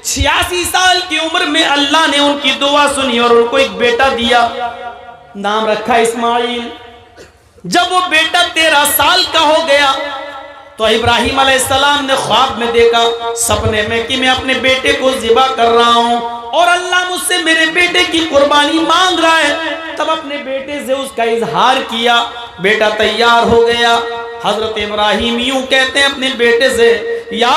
86 साल की उम्र में अल्लाह ने उनकी दुआ सुनी और उनको एक बेटा दिया, नाम रखा इस्माइल। जब वो बेटा 13 साल का हो गया तो इब्राहिम अलैहिस्सलाम ने ख्वाब में देखा, सपने में, कि मैं अपने बेटे को ज़िबा कर रहा हूं और अल्लाह मुझसे मेरे बेटे की कुर्बानी मांग रहा है। तब अपने बेटे से उसका इजहार किया, बेटा तैयार हो गया। हजरत इब्राहिम यूं कहते हैं अपने बेटे से, या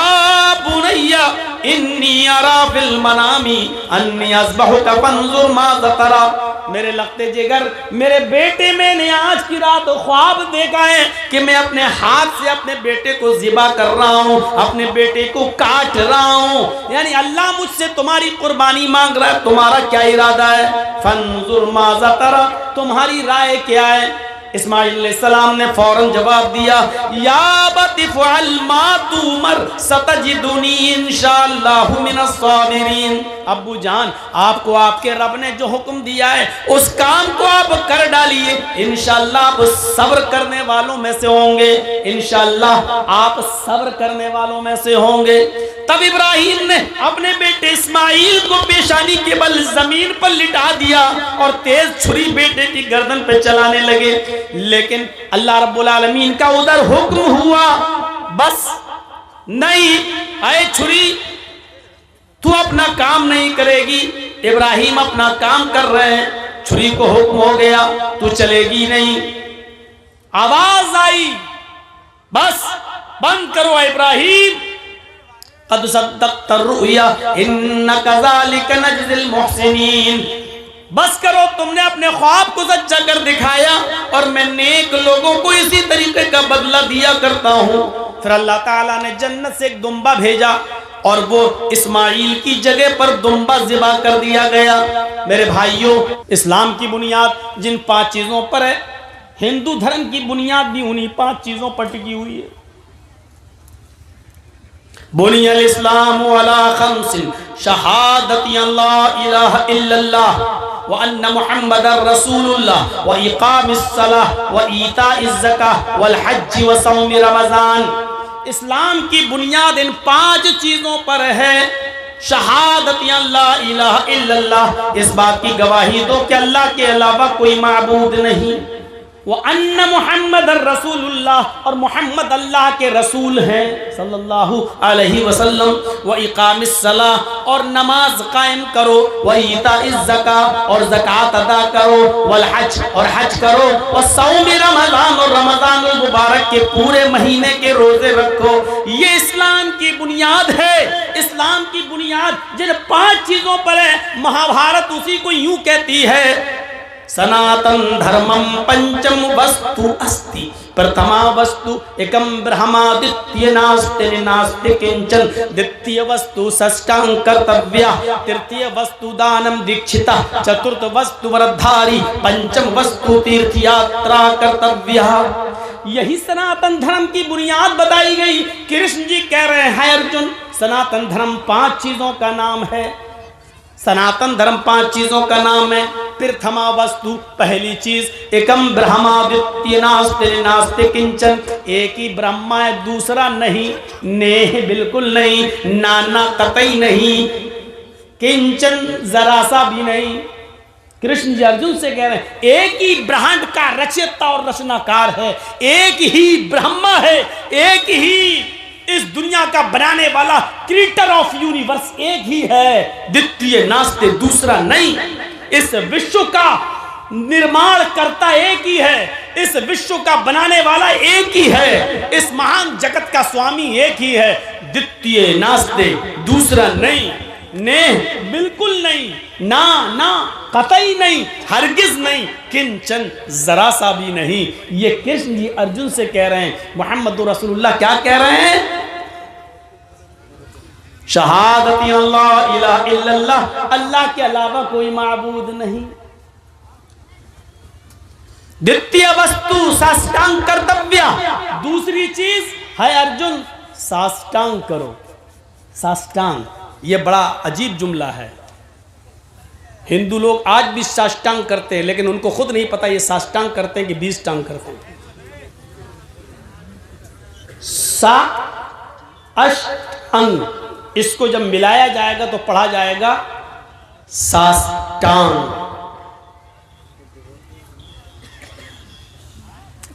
बुनैया इन्नी अरा फिल मनामी अन्नी अज़बहुका फंजुर माज़ा तरा। मेरे लगते जिगर, मेरे बेटे, मैंने आज की रात ख्वाब देखा है कि मैं अपने हाथ से अपने बेटे को ज़िबा कर रहा हूँ, अपने बेटे को काट रहा हूँ। यानी अल्लाह मुझसे तुम्हारी कुर्बानी मांग रहा है, तुम्हारा क्या इरादा है? फंजुर माज़ा तरा, तुम्हारी राय क्या है? इस्माइल अलैहिस्सलाम ने फौरन जवाब दिया, या बती फ़अल मा तुमर सतजिदुनी इंशाअल्लाहु मिनस साबिरीन। अब्बू जान, आपको आपके रब ने जो हुक्म दिया है उस काम को आप कर डालिए, इंशाअल्लाह आप सब्र करने वालों में से होंगे, इंशाअल्लाह आप सब्र करने वालों में से होंगे। तब इब्राहिम ने अपने बेटे इस्माइल को पेशानी के बल जमीन पर लिटा दिया और तेज छुरी बेटे की गर्दन पे चलाने लगे। लेकिन अल्लाह रब्बुल आलमीन का उधर हुक्म हुआ, बस नहीं, आए छुरी, तू अपना काम नहीं करेगी। इब्राहिम अपना काम कर रहे हैं, छुरी को हुक्म हो गया तू चलेगी नहीं। आवाज आई, बस बंद करो इब्राहिम, क़द सद्दक़्ता रुया इन्ना कज़ालिका नजज़िल मुहसिनीन। बस करो, तुमने अपने ख्वाब को सच्चा कर दिखाया और मैं नेक लोगों को इसी तरीके का बदला दिया करता हूँ। फिर अल्लाह ताला ने जन्नत से एक दुम्बा भेजा और वो इस्माइल की जगह पर दुम्बा ज़िबा कर दिया गया। मेरे भाइयों, इस्लाम की बुनियाद जिन 5 चीज़ों पर है, हिंदू धर्म की बुनियाद भी उन्हीं 5 चीज़ों पर टिकी हुई है। बुनियल इस्लाम अला खम्सिन शहादती अल्ला इलाहा इल्लल्लाह व अन्ना मुहम्मदर रसूलुल्लाह व इकामिस सलाह व ईताइज ज़काह वल हज्ज व सौम रमज़ान। इस्लाम की बुनियाद इन 5 चीज़ों पर है। शहादती अल्ला इलाहा इल्लल्लाह, इस बात की गवाही दो कि अल्लाह के अलावा कोई माबूद नहीं। वो अन्ना मुहम्मद रसूलुल्लाह, और मोहम्मद अल्लाह के रसूल हैं सल्लल्लाहु अलैहि वसल्लम। व इकामिस सलाह, और नमाज कायम करो। व ईताइज ज़कात, और ज़कात अदा करो। वल हज, और हज करो। व सौम रमज़ान, और रमज़ानुल मुबारक के पूरे महीने के रोजे रखो। ये इस्लाम की बुनियाद है। इस्लाम की बुनियाद जिन 5 चीज़ों पर है, महाभारत उसी को यूं कहती है, सनातन धर्मम पंचम वस्तु अस्ति प्रथमा वस्तु एकम ब्रह्मा द्वितीय नास्ति नास्ति किंचन द्वितीय वस्तु षष्ठां कर्तव्या तृतीय वस्तु दानम दीक्षिता चतुर्थ वस्तु वरधारी पंचम वस्तु तीर्थ यात्रा कर्तव्या। यही सनातन धर्म की बुनियाद बताई गई। कृष्ण जी कह रहे हैं अर्जुन, सनातन धर्म 5 चीजों का नाम है। सनातन धर्म 5 चीजों का नाम है। प्रथमा वस्तु, पहली चीज, एकम ब्रह्मा द्वितीय नास्ति नास्ति किंचन, एक ही ब्रह्मा है, दूसरा नहीं। नेह बिल्कुल नहीं, नाना कतई नहीं, किंचन जरा सा भी नहीं। कृष्ण जी अर्जुन से कह रहे हैं, एक ही ब्रह्मांड का रचयिता और रचनाकार है, एक ही ब्रह्मा है, एक ही इस दुनिया का बनाने वाला, क्रिएटर ऑफ यूनिवर्स एक ही है, द्वितीय नास्ते, दूसरा नहीं। इस विश्व का निर्माण करता एक ही है, इस विश्व का बनाने वाला एक ही है, इस महान जगत का स्वामी एक ही है, द्वितीय नास्ते, दूसरा नहीं। ने बिल्कुल नहीं, ना ना कतई नहीं, हरगिज नहीं, किंचन जरा सा भी नहीं। ये कृष्ण जी अर्जुन से कह रहे हैं। मोहम्मद रसूलुल्लाह क्या कह रहे हैं? शहादती अल्लाह इलाहा इल्लल्लाह, अल्लाह के अलावा कोई माबूद नहीं। द्वितीय वस्तु साष्टांग कर्तव्य, दूसरी चीज है अर्जुन साष्टांग करो। साष्टांग, ये बड़ा अजीब जुमला है। हिंदू लोग आज भी साष्टांग करते हैं, लेकिन उनको खुद नहीं पता ये साष्टांग करते हैं कि 20 टांग करते हैं। सा अष्ट अंग, इसको जब मिलाया जाएगा तो पढ़ा जाएगा साष्टांग।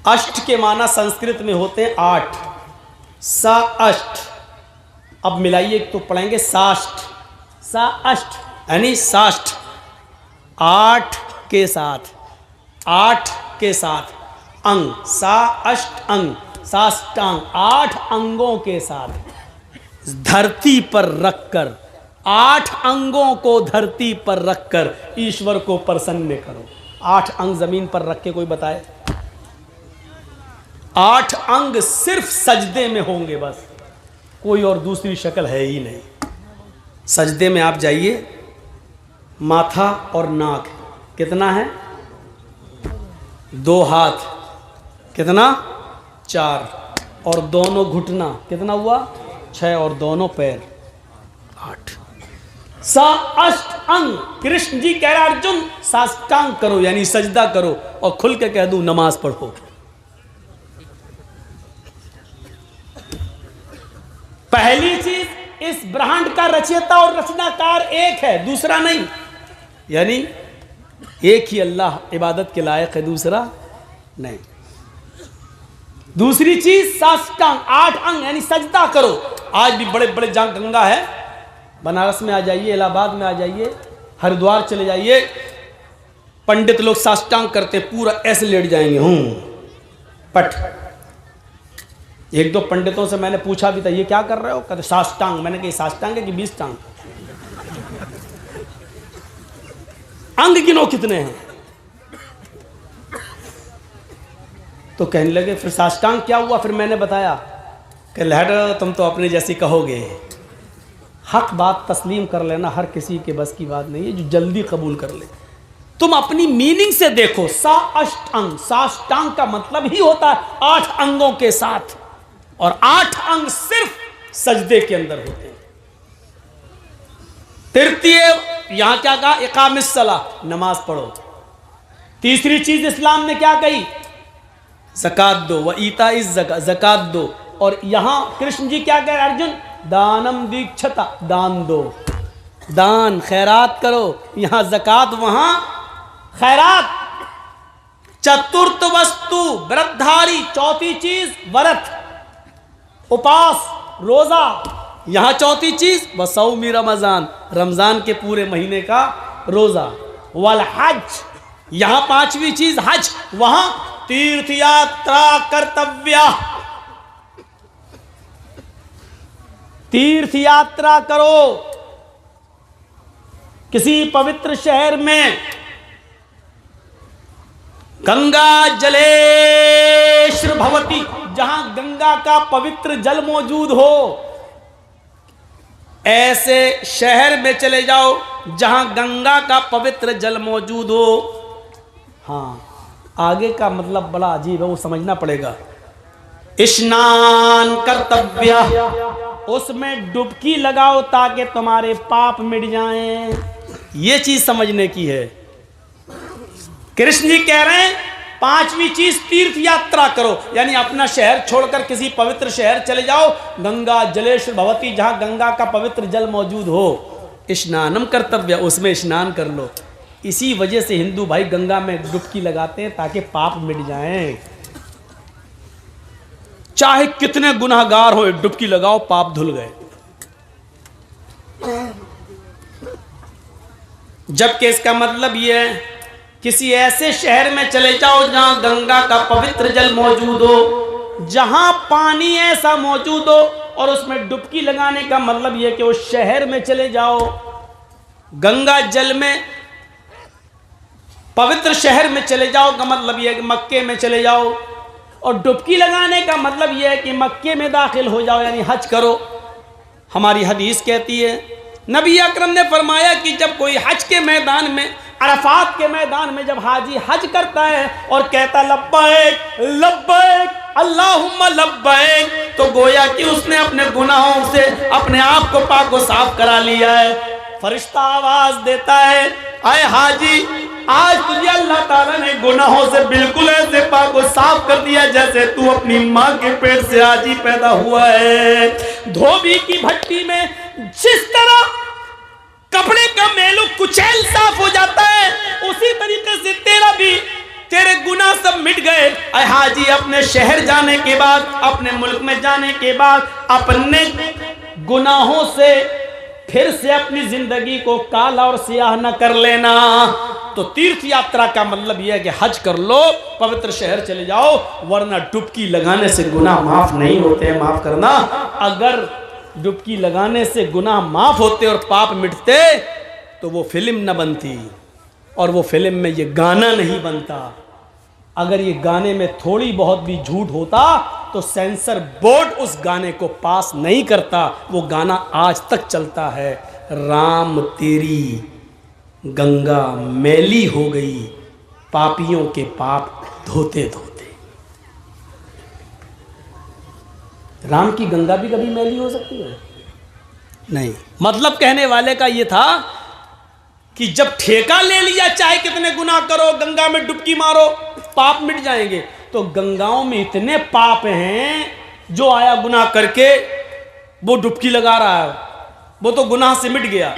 अष्ट के माना संस्कृत में होते हैं 8, सा अष्ट। अब मिलाइए तो पढ़ेंगे साष्ट, सा अष्ट यानी साष्ट, 8 के साथ, 8 के साथ अंग, सा अष्ट अंग, साष्टांग, 8 अंगों के साथ धरती पर रखकर, 8 अंगों को धरती पर रखकर ईश्वर को प्रसन्न करो। 8 अंग जमीन पर रख के कोई बताए? 8 अंग सिर्फ सजदे में होंगे बस, कोई और दूसरी शक्ल है ही नहीं। सजदे में आप जाइए, माथा और नाक कितना है? 2 हाथ कितना? 4, और दोनों घुटना कितना हुआ? 6, और दोनों पैर 8। सा अष्ट अंग। कृष्ण जी कह रहे अर्जुन साष्टांग करो यानी सजदा करो, और खुल के कह दूं नमाज पढ़ो। पहली चीज, इस ब्रह्मांड का रचयिता और रचनाकार एक है, दूसरा नहीं, यानी एक ही अल्लाह इबादत के लायक है, दूसरा नहीं। दूसरी चीज साष्टांग, 8 अंग यानी सजदा करो। आज भी बड़े बड़े जहां गंगा है, बनारस में आ जाइए, इलाहाबाद में आ जाइए, हरिद्वार चले जाइए, पंडित लोग साष्टांग करते, पूरा ऐसे लेट जाएंगे पट। 1-2 पंडितों से मैंने पूछा भी था, ये क्या कर रहे हो? कहते साष्टांग। मैंने कहा साष्टांग है कि 20 टांग? अंग गिनो कितने हैं? तो कहने लगे फिर साष्टांग क्या हुआ? फिर मैंने बताया कि लहर तुम तो अपने जैसी कहोगे, हक बात तस्लीम कर लेना हर किसी के बस की बात नहीं है जो जल्दी कबूल कर ले। तुम अपनी मीनिंग से देखो, सा अष्ट अंग, साष्टांग का मतलब ही होता है 8 अंगों के साथ, और 8 अंग सिर्फ सजदे के अंदर होते हैं। तृतीय यहां क्या कहा? इकामिस सलाह, नमाज पढ़ो। तीसरी चीज इस्लाम ने क्या कही? ज़कात दो, व ईता इस ज़कात दो। और यहां कृष्ण जी क्या कह रहे? अर्जुन दानम दीक्षता, दान दो, दान खैरात करो। यहां ज़कात, वहां खैरात। चतुर्थ वस्तु व्रतधारी, चौथी चीज व्रत, उपास, रोजा। यहां चौथी चीज वसौमी रमजान, रमजान के पूरे महीने का रोजा। वल हज, यहां 5वीं चीज हज, वहां तीर्थ यात्रा कर्तव्य, तीर्थ यात्रा करो। किसी पवित्र शहर में गंगा जलेश्वर भवती, जहां गंगा का पवित्र जल मौजूद हो, ऐसे शहर में चले जाओ जहां गंगा का पवित्र जल मौजूद हो। हाँ, आगे का मतलब बड़ा अजीब है, वो समझना पड़ेगा। स्नान कर्तव्य, उसमें डुबकी लगाओ ताकि तुम्हारे पाप मिट जाएं। ये चीज समझने की है। कृष्ण जी कह रहे हैं 5वीं चीज तीर्थ यात्रा करो, यानी अपना शहर छोड़कर किसी पवित्र शहर चले जाओ, गंगा जलेश्वर भवती, जहां गंगा का पवित्र जल मौजूद हो। स्नानम कर्तव्य, उसमें स्नान कर लो। इसी वजह से हिंदू भाई गंगा में डुबकी लगाते हैं ताकि पाप मिट जाएं। चाहे कितने गुनाहगार हो, डुबकी लगाओ, पाप धुल गए। जबकि इसका मतलब यह है किसी ऐसे शहर में चले जाओ जहां गंगा का पवित्र जल मौजूद हो, जहां पानी ऐसा मौजूद हो, और उसमें डुबकी लगाने का मतलब यह कि उस शहर में चले जाओ, गंगा जल में पवित्र शहर में चले जाओ का मतलब यह है कि मक्के में चले जाओ, और डुबकी लगाने का मतलब यह है कि मक्के में दाखिल हो जाओ, यानी हज करो। हमारी हदीस कहती है, नबी अकरम ने फरमाया कि जब कोई हज के मैदान में, अरफात के मैदान में जब हाजी हज करता है और कहता लब्बैक लब्बैक अल्लाहुम्मा लब्बैक, तो गोया कि उसने अपने गुनाहों से अपने आप को पाक व साफ करा लिया है। फरिश्ता आवाज देता है, आए हाजी, आज तुझे अल्लाह ताला ने गुनाहों से बिल्कुल ऐसे पाक व साफ कर दिया जैसे तू अपनी माँ के पेट से आज ही पैदा हुआ है। धोबी की भट्टी में जिस तरह कपड़े का मैलू कुचैल साफ हो जाता है, उसी तरीके से तेरे गुनाह सब मिट गए। अय हाजी, अपने शहर जाने के बाद, अपने मुल्क में जाने के बाद अपने गुनाहों से फिर से अपनी जिंदगी को काला और सियाह न कर लेना। तो तीर्थ यात्रा का मतलब यह है कि हज कर लो, पवित्र शहर चले जाओ, वरना डुबकी लगाने से गुनाह माफ नहीं होते। माफ करना, अगर डुबकी लगाने से गुनाह माफ होते और पाप मिटते तो वो फिल्म न बनती, और वो फिल्म में ये गाना नहीं बनता। अगर ये गाने में थोड़ी बहुत भी झूठ होता तो सेंसर बोर्ड उस गाने को पास नहीं करता। वो गाना आज तक चलता है, राम तेरी गंगा मैली हो गई, पापियों के पाप धोते धोते। राम की गंगा भी कभी मैली हो सकती है? नहीं। मतलब कहने वाले का ये था कि जब ठेका ले लिया, चाहे कितने गुनाह करो, गंगा में डुबकी मारो, पाप मिट जाएंगे। तो गंगाओं में इतने पाप हैं, जो आया गुनाह करके वो डुबकी लगा रहा है, वो तो गुनाह से मिट गया,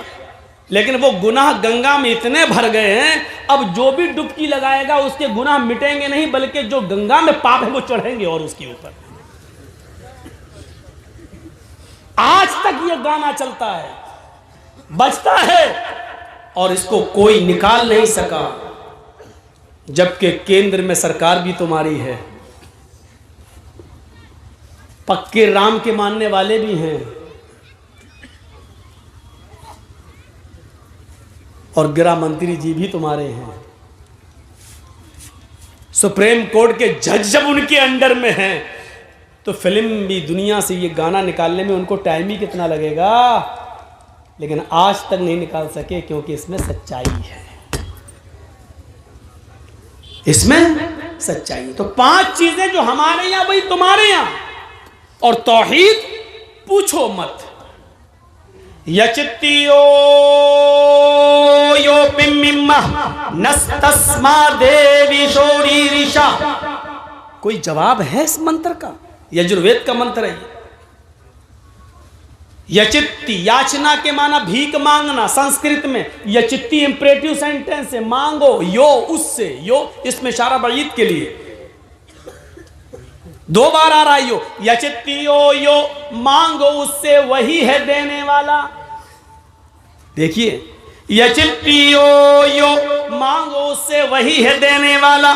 लेकिन वो गुनाह गंगा में इतने भर गए हैं, अब जो भी डुबकी लगाएगा उसके गुनाह मिटेंगे नहीं, बल्कि जो गंगा में पाप है वो चढ़ेंगे और उसके ऊपर। आज तक ये गाना चलता है, बजता है, और इसको कोई निकाल नहीं सका, जबकि केंद्र में सरकार भी तुम्हारी है, पक्के राम के मानने वाले भी हैं, और गृह मंत्री जी भी तुम्हारे हैं, सुप्रीम कोर्ट के जज जब उनके अंडर में हैं, तो फिल्म भी दुनिया से ये गाना निकालने में उनको टाइम ही कितना लगेगा, लेकिन आज तक नहीं निकाल सके, क्योंकि इसमें सच्चाई है, इसमें सच्चाई है। तो 5 चीजें जो हमारे यहां वही तुम्हारे यहां, और तौहीद पूछो मत। यचित्तियो यो पिम्मिम्मा नस्तस्मा देवी शोरी ऋषा। कोई जवाब है इस मंत्र का? यजुर्वेद का मंत्र है ये। यचित्ती, याचना के माना भीख मांगना, संस्कृत में यचित्ती इंपरेटिव सेंटेंस है, मांगो, यो उससे, यो इसमें इशारा बईद के लिए 2 बार आ रहा है यो। यचित्ती यो मांगो उससे, वही है देने वाला। देखिए, यचित्ती यो मांगो उससे, वही है देने वाला।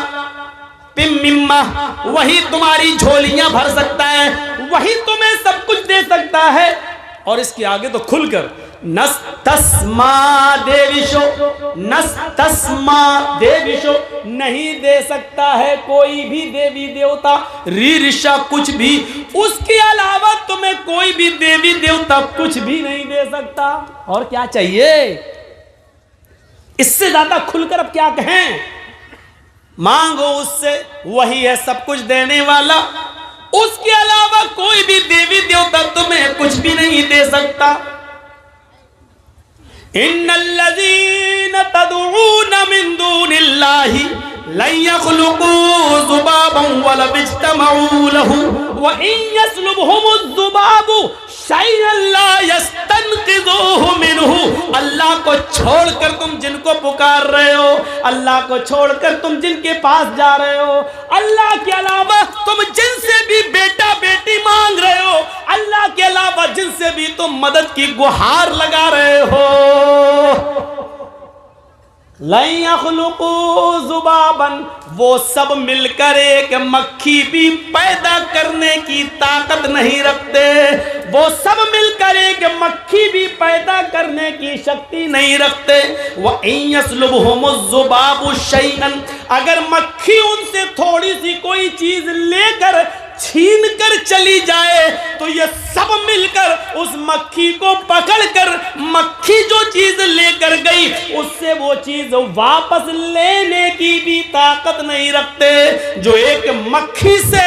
पिम्मिम्मा, वही तुम्हारी झोलियां भर सकता है, वही तुम्हें सब कुछ दे सकता है। और इसके आगे तो खुलकर नस्तस्मा देविशो, नस्तस्मा देविशो, नहीं दे सकता है कोई भी देवी देवता, ऋषा कुछ भी, उसके अलावा तुम्हें कोई भी देवी देवता कुछ भी नहीं दे सकता। और क्या चाहिए? इससे ज्यादा खुलकर अब क्या कहें? मांगो उससे, वही है सब कुछ देने वाला, उसके अलावा कोई भी देवी देवता तुम्हें कुछ भी नहीं दे सकता। इन्नल्लज़ीना तदऊना मिन दूनिल्लाहि लन यख़्लुक़ू ज़ुबाबन वलव इज्तमऊ लहू व इन यस्लुबहुमुज़्ज़ुबाबु शैअन ला यस्तनक़िज़ूहु मिन्हु। अल्लाह को छोड़कर तुम जिनको पुकार रहे हो, अल्लाह को छोड़कर तुम जिनके पास जा रहे हो, अल्लाह के अलावा तुम जिनसे भी बेटा बेटी मांग रहे हो, अल्लाह के अलावा जिनसे भी तुम मदद की गुहार लगा रहे हो, लन यख़्लुक़ू ज़ुबाबन, वो सब मिलकर एक मक्खी भी पैदा करने की ताकत नहीं रखते, वो सब मिलकर एक मक्खी भी पैदा करने की शक्ति नहीं रखते। व इन यस्लुबहुमुज़्ज़ुबाबु शैअन, अगर मक्खी उनसे थोड़ी सी कोई चीज लेकर छीन कर चली जाए तो ये सब मिलकर उस मक्खी को पकड़कर, मक्खी जो चीज लेकर गई उससे वो चीज वापस लेने की भी ताकत नहीं रखते। जो एक मक्खी से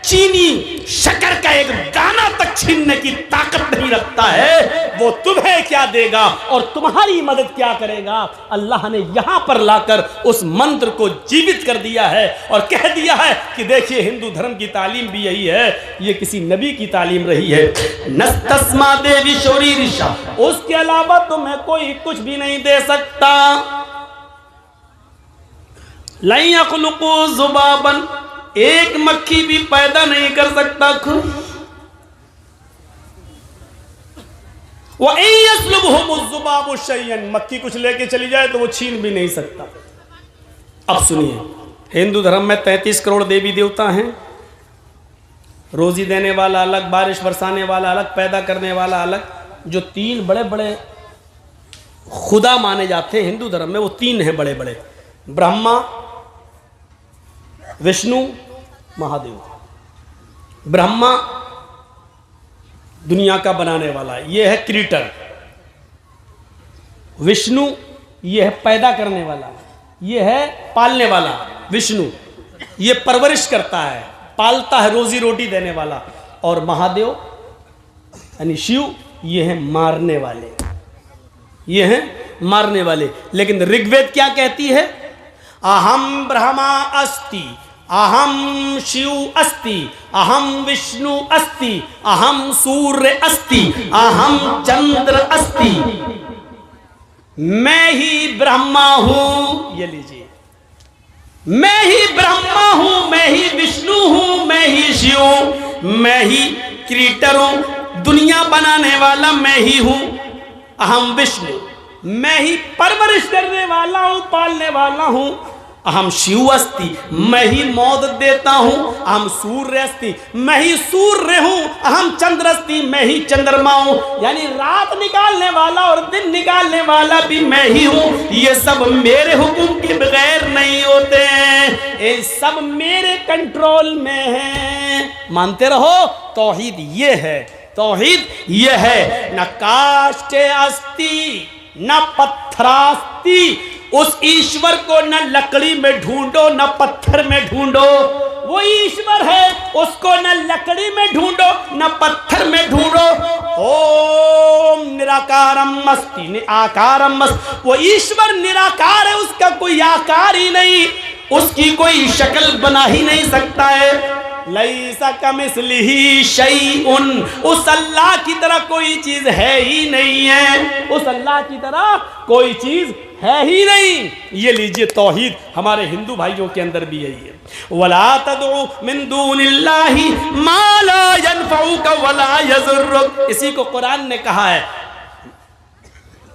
चीनी शक्कर का एक दाना तक छीनने की ताकत नहीं रखता है, वो तुम्हें क्या देगा और तुम्हारी मदद क्या करेगा। अल्लाह ने यहां पर लाकर उस मंत्र को जीवित कर दिया है और कह दिया है कि देखिए हिंदू धर्म की तालीम भी यही है, ये किसी नबी की तालीम रही है। नस्तस्मा देवी शोरी ऋषा, उसके अलावा तुम्हें कोई कुछ भी नहीं दे सकता। लाई यखलुकु ज़ुबाबन, एक मक्खी भी पैदा नहीं कर सकता खुद। वह शय्यन, मक्खी कुछ लेके चली जाए तो वो छीन भी नहीं सकता। अब सुनिए, हिंदू धर्म में 33 करोड़ देवी देवता हैं। रोजी देने वाला अलग, बारिश बरसाने वाला अलग, पैदा करने वाला अलग। जो 3 बड़े बड़े खुदा माने जाते हैं हिंदू धर्म में, वो 3 हैं बड़े बड़े, ब्रह्मा, विष्णु, महादेव। ब्रह्मा दुनिया का बनाने वाला, ये है क्रिएटर। विष्णु ये है पैदा करने वाला, ये है पालने वाला। विष्णु ये परवरिश करता है, पालता है, रोजी रोटी देने वाला। और महादेव यानी शिव, ये है मारने वाले, ये हैं मारने वाले। लेकिन ऋग्वेद क्या कहती है? अहम ब्रह्मा अस्ति, अहम शिव अस्ति, अहम विष्णु अस्ति, अहम सूर्य अस्ति, अहम चंद्र अस्ति। मैं ही ब्रह्मा हूं, ये लीजिए, मैं ही ब्रह्मा हूं, मैं ही विष्णु हूं, मैं ही शिव हूं, मैं ही क्रिएटर हूं, दुनिया बनाने वाला मैं ही हूं। अहम विष्णु, मैं ही परवरिश करने वाला हूं, पालने वाला हूं। अहम शिव अस्ति, मैं ही मौत देता हूं। अहम सूर्य अस्ति, मैं ही सूर्य हूं। अहम चंद्र अस्ति, मैं ही चंद्रमा हूं। यानी रात निकालने वाला और दिन निकालने वाला भी मैं ही हूं। ये सब मेरे हुक्म के बगैर नहीं होते हैं, ये सब मेरे कंट्रोल में है। मानते रहो, तौहीद ये है, तौहीद ये है। न काष्ठे अस्ति न पत्थरास्ति, उस ईश्वर को न लकड़ी में ढूंढो न पत्थर में ढूंढो। वो ईश्वर है, उसको न लकड़ी में ढूंढो न पत्थर में ढूंढो। ओम निराकारम अस्ति निराकारम अस्ति, वो ईश्वर निराकार है, उसका कोई आकार ही नहीं, उसकी कोई शक्ल बना ही नहीं सकता है। लैसा कमिस्लिही शैउन, उस अल्लाह की तरह कोई चीज है ही नहीं है, उस अल्लाह की तरह कोई चीज है ही नहीं। ये लीजिए, तौहीद हमारे हिंदू भाइयों के अंदर भी यही है। वला तदउ मिन दूनिल्लाहि मा ला यनफउका वला यज़ुर्रुक, इसी को कुरान ने कहा है,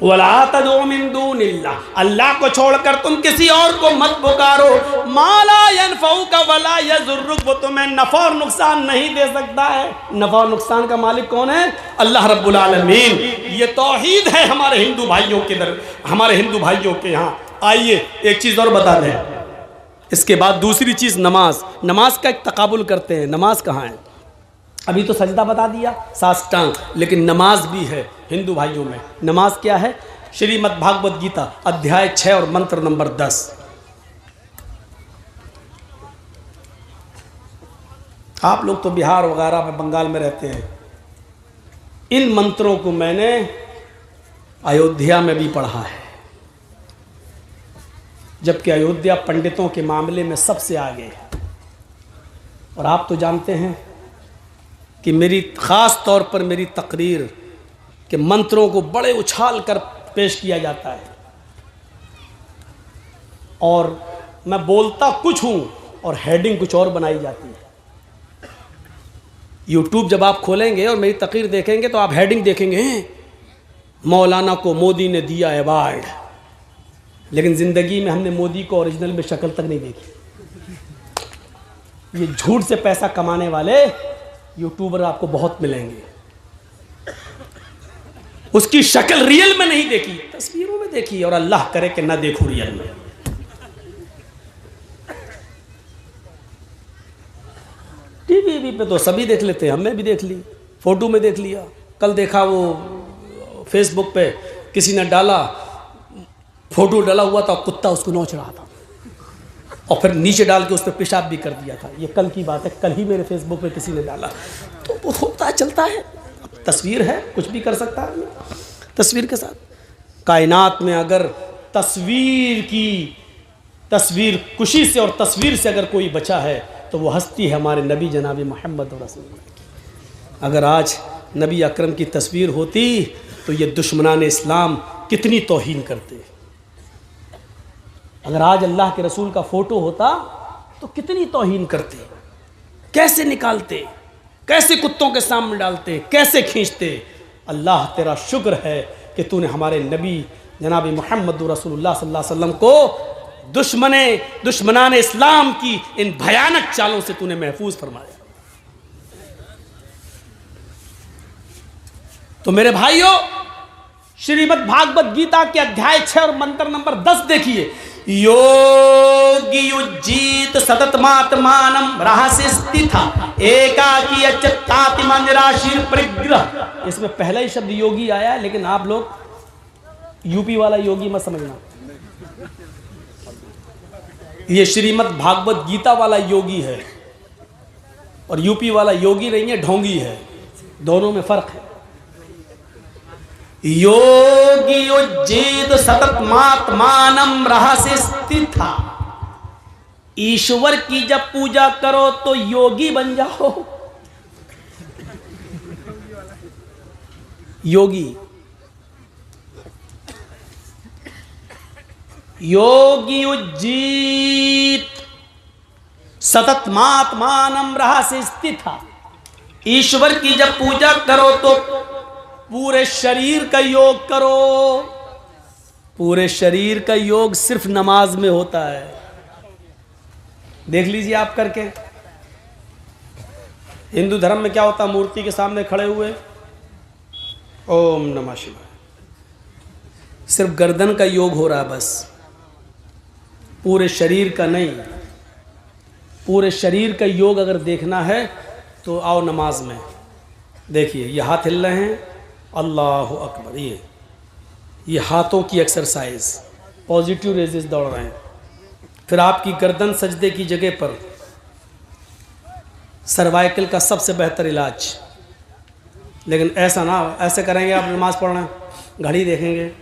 वला तदउ मिन दूनिल्लाह, अल्लाह को छोड़कर तुम किसी और को मत पुकारो। मा ला यनफउका वला यज़ुर्रुक, वो तुम्हें नफा और नुकसान नहीं दे सकता है। नफा और नुकसान का मालिक कौन है? अल्लाह रब्बुल आलमीन। ये तौहीद है हमारे हिंदू भाइयों के दर, हमारे हिंदू भाइयों के यहाँ। आइए एक चीज़ और बता दें, इसके बाद दूसरी चीज़ नमाज। नमाज का एक तकाबुल करते हैं, नमाज कहाँ है? अभी तो सजदा बता दिया, साष्टांग, लेकिन नमाज भी है हिंदू भाइयों में। नमाज क्या है? श्रीमद् भागवत गीता अध्याय 6 और मंत्र नंबर 10। आप लोग तो बिहार वगैरह में, बंगाल में रहते हैं। इन मंत्रों को मैंने अयोध्या में भी पढ़ा है, जबकि अयोध्या पंडितों के मामले में सबसे आगे है। और आप तो जानते हैं कि मेरी ख़ास तौर पर मेरी तकरीर के मंत्रों को बड़े उछाल कर पेश किया जाता है, और मैं बोलता कुछ हूँ और हेडिंग कुछ और बनाई जाती है। यूट्यूब जब आप खोलेंगे और मेरी तकरीर देखेंगे तो आप हेडिंग देखेंगे, मौलाना को मोदी ने दिया अवार्ड, लेकिन ज़िंदगी में हमने मोदी को ओरिजिनल में शक्ल तक नहीं देखी। ये झूठ से पैसा कमाने वाले यूट्यूबर आपको बहुत मिलेंगे, उसकी शक्ल रियल में नहीं देखी, तस्वीरों में देखी, और अल्लाह करे कि ना देखूं रियल में। टीवी पे तो सभी देख लेते हैं, हमने भी देख ली, फोटो में देख लिया। कल देखा वो फेसबुक पे किसी ने डाला, फोटो डाला हुआ था, कुत्ता उसको नोच रहा था। और फिर नीचे डाल के उस पर पेशाब भी कर दिया था। ये कल की बात है, कल ही मेरे फेसबुक पे किसी ने डाला। तो वो होता चलता है, तस्वीर है, कुछ भी कर सकता है तस्वीर के साथ। कायनात में अगर तस्वीर कुशी से और तस्वीर से अगर कोई बचा है तो वो हस्ती है हमारे नबी जनाब मोहम्मद रसूलुल्लाह। अगर आज नबी अकरम की तस्वीर होती तो ये दुश्मनान इस्लाम कितनी तौहीन करते। अगर आज अल्लाह के रसूल का फ़ोटो होता तो कितनी तौहीन करते, कैसे निकालते, कैसे कुत्तों के सामने डालते, कैसे खींचते। अल्लाह तेरा शुक्र है कि तूने हमारे नबी जनाब मोहम्मद रसूलुल्लाह सल्लल्लाहु अलैहि वसल्लम को दुश्मनान इस्लाम की इन भयानक चालों से तूने महफूज फरमाया। तो मेरे भाइयों, श्रीमद् भागवत गीता के अध्याय 6 और मंत्र नंबर 10 देखिए। योगी युज्जीत सततमात्मानम रहस्य स्थिता एकाकी अच्युताति मंजराशीर परिग्रह। इसमें पहला ही शब्द योगी आया है, लेकिन आप लोग यूपी वाला योगी मत समझना। ये श्रीमद् भागवत गीता वाला योगी है और यूपी वाला योगी नहीं है, ढोंगी है। दोनों में फर्क है। योगी युज्जीत सततमात्मानम रहस्य स्थिता। ईश्वर की जब पूजा करो तो योगी बन जाओ। योगी युज्जीत सततमात्मानम रहस्य स्थिता। ईश्वर की जब पूजा करो तो पूरे शरीर का योग करो। पूरे शरीर का योग सिर्फ नमाज में होता है। देख लीजिए आप करके। हिंदू धर्म में क्या होता है? मूर्ति के सामने खड़े हुए ओम नमः शिवाय, सिर्फ गर्दन का योग हो रहा है बस, पूरे शरीर का नहीं। पूरे शरीर का योग अगर देखना है तो आओ नमाज में। देखिए ये हाथ हिल रहे हैं, अल्लाहु अकबर। ये हाथों की एक्सरसाइज, पॉजिटिव रेजेस दौड़ रहे हैं। फिर आपकी गर्दन सजदे की जगह पर, सर्वाइकल का सबसे बेहतर इलाज। लेकिन ऐसा ना, ऐसे करेंगे आप नमाज पढ़ना, घड़ी देखेंगे,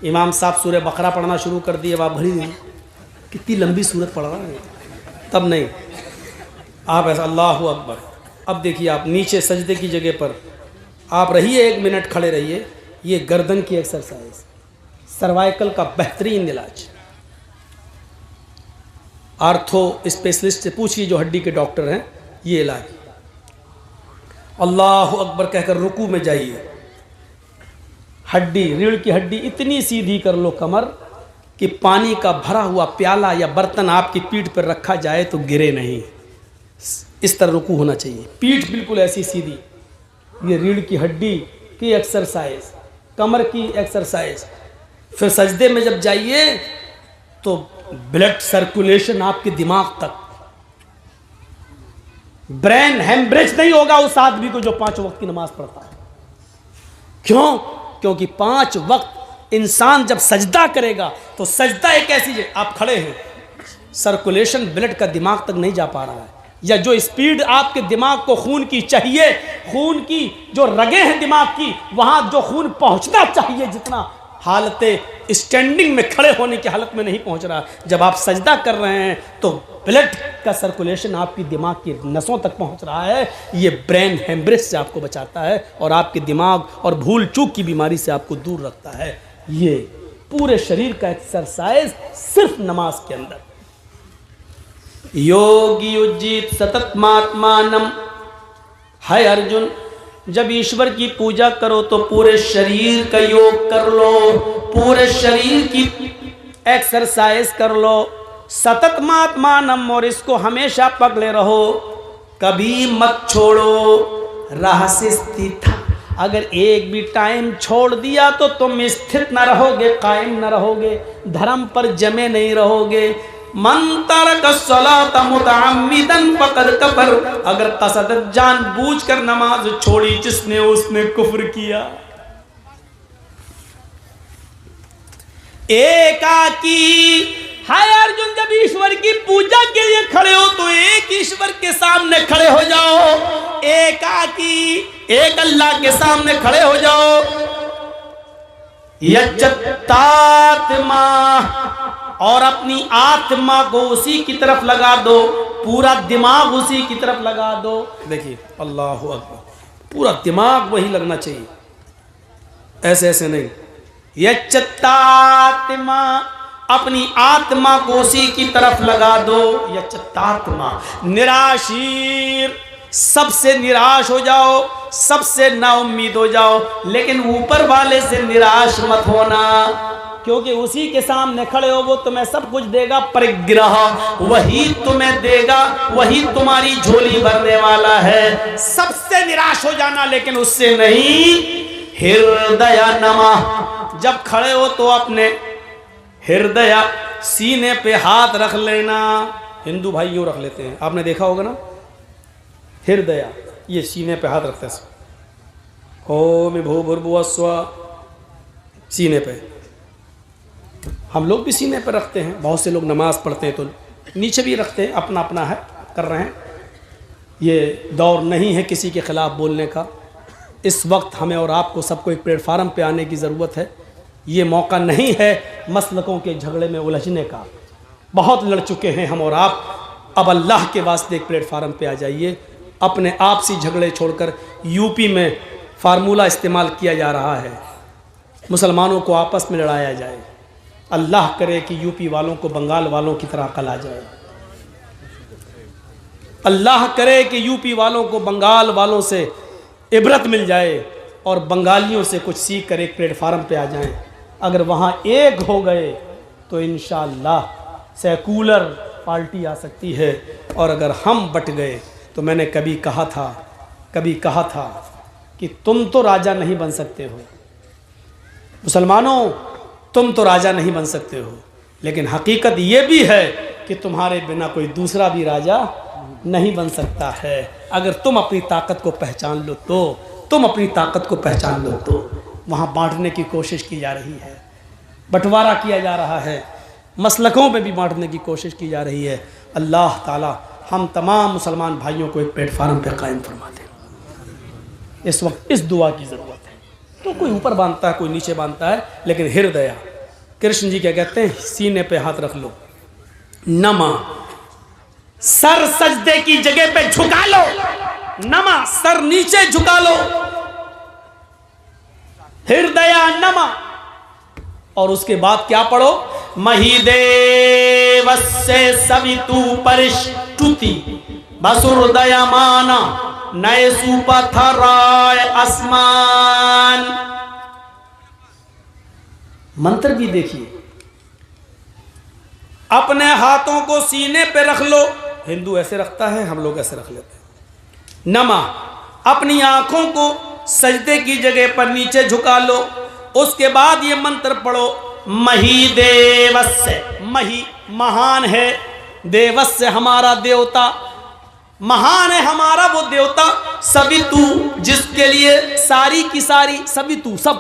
इमाम साहब सूरह बकरा पढ़ना शुरू कर दिए, आप घड़ी दें कितनी लंबी सूरत पढ़ रहा है, तब नहीं। आप ऐसा अल्लाहु अकबर। अब देखिए आप नीचे सजदे की जगह पर आप रहिए, 1 मिनट खड़े रहिए। ये गर्दन की एक्सरसाइज, सर्वाइकल का बेहतरीन इलाज। आर्थो स्पेशलिस्ट से पूछिए जो हड्डी के डॉक्टर हैं, ये इलाज। अल्लाहु अकबर कहकर रुकू में जाइए। हड्डी, रीढ़ की हड्डी इतनी सीधी कर लो कमर कि पानी का भरा हुआ प्याला या बर्तन आपकी पीठ पर रखा जाए तो गिरे नहीं। इस तरह रुकू होना चाहिए, पीठ बिल्कुल ऐसी सीधी। ये रीढ़ की हड्डी की एक्सरसाइज, कमर की एक्सरसाइज। फिर सजदे में जब जाइए तो ब्लड सर्कुलेशन आपके दिमाग तक, ब्रेन हेमरेज नहीं होगा उस आदमी को जो 5 वक्त की नमाज पढ़ता है। क्यों? क्योंकि 5 वक्त इंसान जब सजदा करेगा तो सजदा एक ऐसी है, आप खड़े हैं, सर्कुलेशन ब्लड का दिमाग तक नहीं जा पा रहा है, या जो स्पीड आपके दिमाग को खून की चाहिए, खून की जो रगें हैं दिमाग की, वहां जो खून पहुंचना चाहिए जितना, हालत स्टैंडिंग में खड़े होने की हालत में नहीं पहुंच रहा। जब आप सजदा कर रहे हैं तो ब्लड का सर्कुलेशन आपकी दिमाग की नसों तक पहुंच रहा है। ये ब्रेन हेमरेज से आपको बचाता है और आपके दिमाग और भूल चूक की बीमारी से आपको दूर रखता है। ये पूरे शरीर का एक्सरसाइज सिर्फ नमाज के अंदर। योगी युज्जीत सततमात्मानम। है अर्जुन, जब ईश्वर की पूजा करो तो पूरे शरीर का योग कर लो, पूरे शरीर की एक्सरसाइज कर लो। सततमात्मानम, और इसको हमेशा पकड़े रहो, कभी मत छोड़ो। रहस्य स्थिता, अगर एक भी टाइम छोड़ दिया तो तुम स्थित न रहोगे, कायम न रहोगे, धर्म पर जमे नहीं रहोगे। मन तरक सलात मुतअम्मिदन फक़द कफ़र, अगर कसदत जानबूझकर नमाज छोड़ी जिसने, उसने कुफ्र किया। एकाकी हाय अर्जुन, जब ईश्वर की पूजा के लिए खड़े हो तो एक ईश्वर के सामने खड़े हो जाओ, एक अल्लाह के सामने खड़े हो जाओ। यच्चत्तात्मा, और अपनी आत्मा को उसी की तरफ लगा दो, पूरा दिमाग उसी की तरफ लगा दो। देखिए अल्लाह अकबर, पूरा दिमाग वही लगना चाहिए, ऐसे ऐसे नहीं। यच्चत्तात्मा, अपनी आत्मा को उसी की तरफ लगा दो। यच्चत्तात्मा, निराशीर, सबसे निराश हो जाओ, सबसे नाउम्मीद हो जाओ, लेकिन ऊपर वाले से निराश मत होना, क्योंकि उसी के सामने खड़े हो, वो तुम्हें सब कुछ देगा। परिग्रह, वही तुम्हें देगा, वही तुम्हारी झोली भरने वाला है। सबसे निराश हो जाना, लेकिन उससे नहीं। हृदय नमा, जब खड़े हो तो अपने हृदय सीने पे हाथ रख लेना। हिंदू भाई यूं रख लेते हैं, आपने देखा होगा ना, हृदय ये सीने पे हाथ रखते हैं। ओम भूर्भुवः स्वः, सीने पे हम लोग भी सीने पर रखते हैं। बहुत से लोग नमाज पढ़ते हैं तो नीचे भी रखते हैं, अपना अपना है, कर रहे हैं। ये दौर नहीं है किसी के ख़िलाफ़ बोलने का। इस वक्त हमें और आपको सबको एक प्लेटफार्म पे आने की ज़रूरत है। ये मौका नहीं है मसलकों के झगड़े में उलझने का। बहुत लड़ चुके हैं हम और आप। अब अल्लाह के वास्ते एक प्लेटफार्म पे आ जाइए। अपने आपसी झगड़े छोड़कर, यूपी में फार्मूला इस्तेमाल किया जा रहा है, मुसलमानों को आपस में लड़ाया जाए। अल्लाह करे कि यूपी वालों को बंगाल वालों की तरह अकल आ जाए। अल्लाह करे कि यूपी वालों को बंगाल वालों से इबरत मिल जाए और बंगालियों से कुछ सीख कर एक प्लेटफार्म पे आ जाएं। अगर वहाँ एक हो गए तो इंशाअल्लाह सेकुलर पार्टी आ सकती है। और अगर हम बट गए तो मैंने कभी कहा था कि तुम तो राजा नहीं बन सकते हो, मुसलमानों तुम तो राजा नहीं बन सकते हो, लेकिन हकीकत ये भी है कि तुम्हारे बिना कोई दूसरा भी राजा नहीं बन सकता है। अगर तुम अपनी ताकत को पहचान लो तो वहाँ बांटने की कोशिश की जा रही है, बंटवारा किया जा रहा है, मसलकों में भी बांटने की कोशिश की जा रही है। अल्लाह ताला हम तमाम मुसलमान भाइयों को एक प्लेटफार्म पर कायम फरमा दे। इस वक्त इस दुआ की ज़रूरत है। तो कोई ऊपर बांधता है, कोई नीचे बांधता है, लेकिन हृदय, कृष्ण जी क्या कहते हैं, सीने पे हाथ रख लो। नमा, सर सजदे की जगह पे झुका लो। नमा, सर नीचे झुका लो। हृदय नमा, और उसके बाद क्या पढ़ो, महिदेवस्य सवितु परिष्टुति वसुर्दयमाना नए सुपथराय आसमान। मंत्र भी देखिए। अपने हाथों को सीने पे रख लो, हिंदू ऐसे रखता है, हम लोग ऐसे रख लेते हैं। नमा, अपनी आंखों को सजदे की जगह पर नीचे झुका लो। उसके बाद ये मंत्र पढ़ो, मही देवस्य, मही महान है, देवस्य हमारा देवता, महान है हमारा वो देवता, सवितु जिसके लिए सारी की सारी, सवितु सब,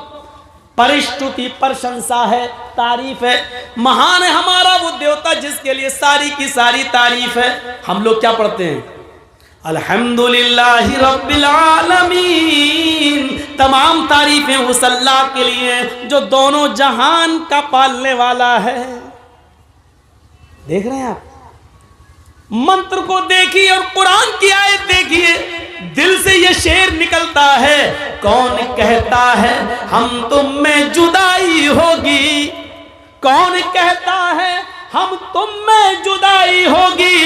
परिष्टुति प्रशंसा है, तारीफ है। महान है हमारा वो देवता जिसके लिए सारी की सारी तारीफ है। हम लोग क्या पढ़ते हैं, अल्हम्दुलिल्लाहि रब्बिल आलमीन, तमाम तारीफें उस अल्लाह के लिए जो दोनों जहान का पालने वाला है। देख रहे हैं आप, मंत्र को देखिए और कुरान की आयत देखिए, दिल से ये शेर निकलता है, कौन कहता है हम तुम में जुदाई होगी, कौन कहता है हम तुम में जुदाई होगी,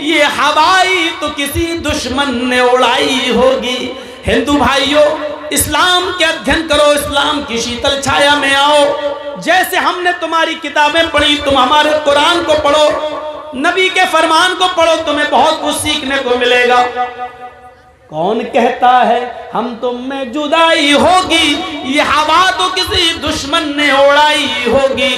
ये हवाई तो किसी दुश्मन ने उड़ाई होगी। हिंदू भाइयों, इस्लाम के अध्ययन करो, इस्लाम की शीतल छाया में आओ। जैसे हमने तुम्हारी किताबें पढ़ी, तुम हमारे कुरान को पढ़ो, नबी के फरमान को पढ़ो, तुम्हें बहुत कुछ सीखने को मिलेगा। कौन कहता है हम तुम में जुदाई होगी, ये हवा तो किसी दुश्मन ने उड़ाई होगी।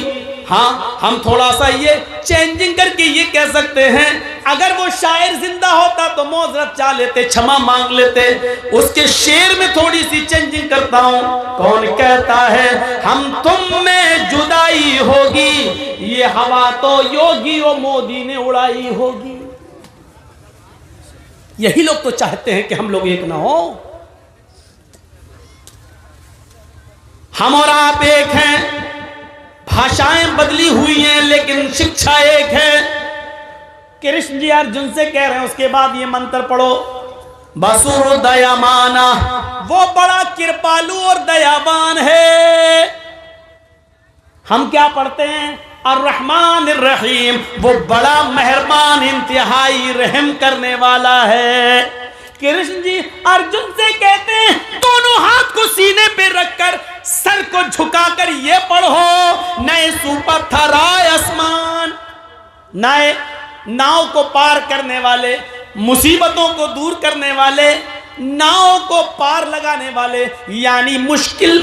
हाँ, हम थोड़ा सा ये चेंजिंग करके ये कह सकते हैं, अगर वो शायर जिंदा होता तो मौजरत चाह लेते, क्षमा मांग लेते। उसके शेर में थोड़ी सी चेंजिंग करता हूं। कौन कहता है हम तुम में जुदाई होगी, ये हवा तो योगी और मोदी ने उड़ाई होगी। यही लोग तो चाहते हैं कि हम लोग एक ना हो। हम और आप एक हैं, भाषाएं बदली हुई हैं लेकिन शिक्षा एक है। कृष्ण जी अर्जुन से कह रहे हैं, उसके बाद ये मंत्र पढ़ो, बसुर दयामाना, वो बड़ा कृपालु और दयावान है। हम क्या पढ़ते हैं, अर्रहमान अर्रहीम, वो बड़ा मेहरबान इंतहाई रहम करने वाला है। कृष्ण जी अर्जुन से कहते हैं, दोनों हाथ को सीने पे रखकर सर को झुकाकर ये पढ़ो, नए सुपथराय आसमान, नए नाव को पार करने वाले, मुसीबतों को दूर करने वाले, नाव को पार लगाने वाले, यानी मुश्किल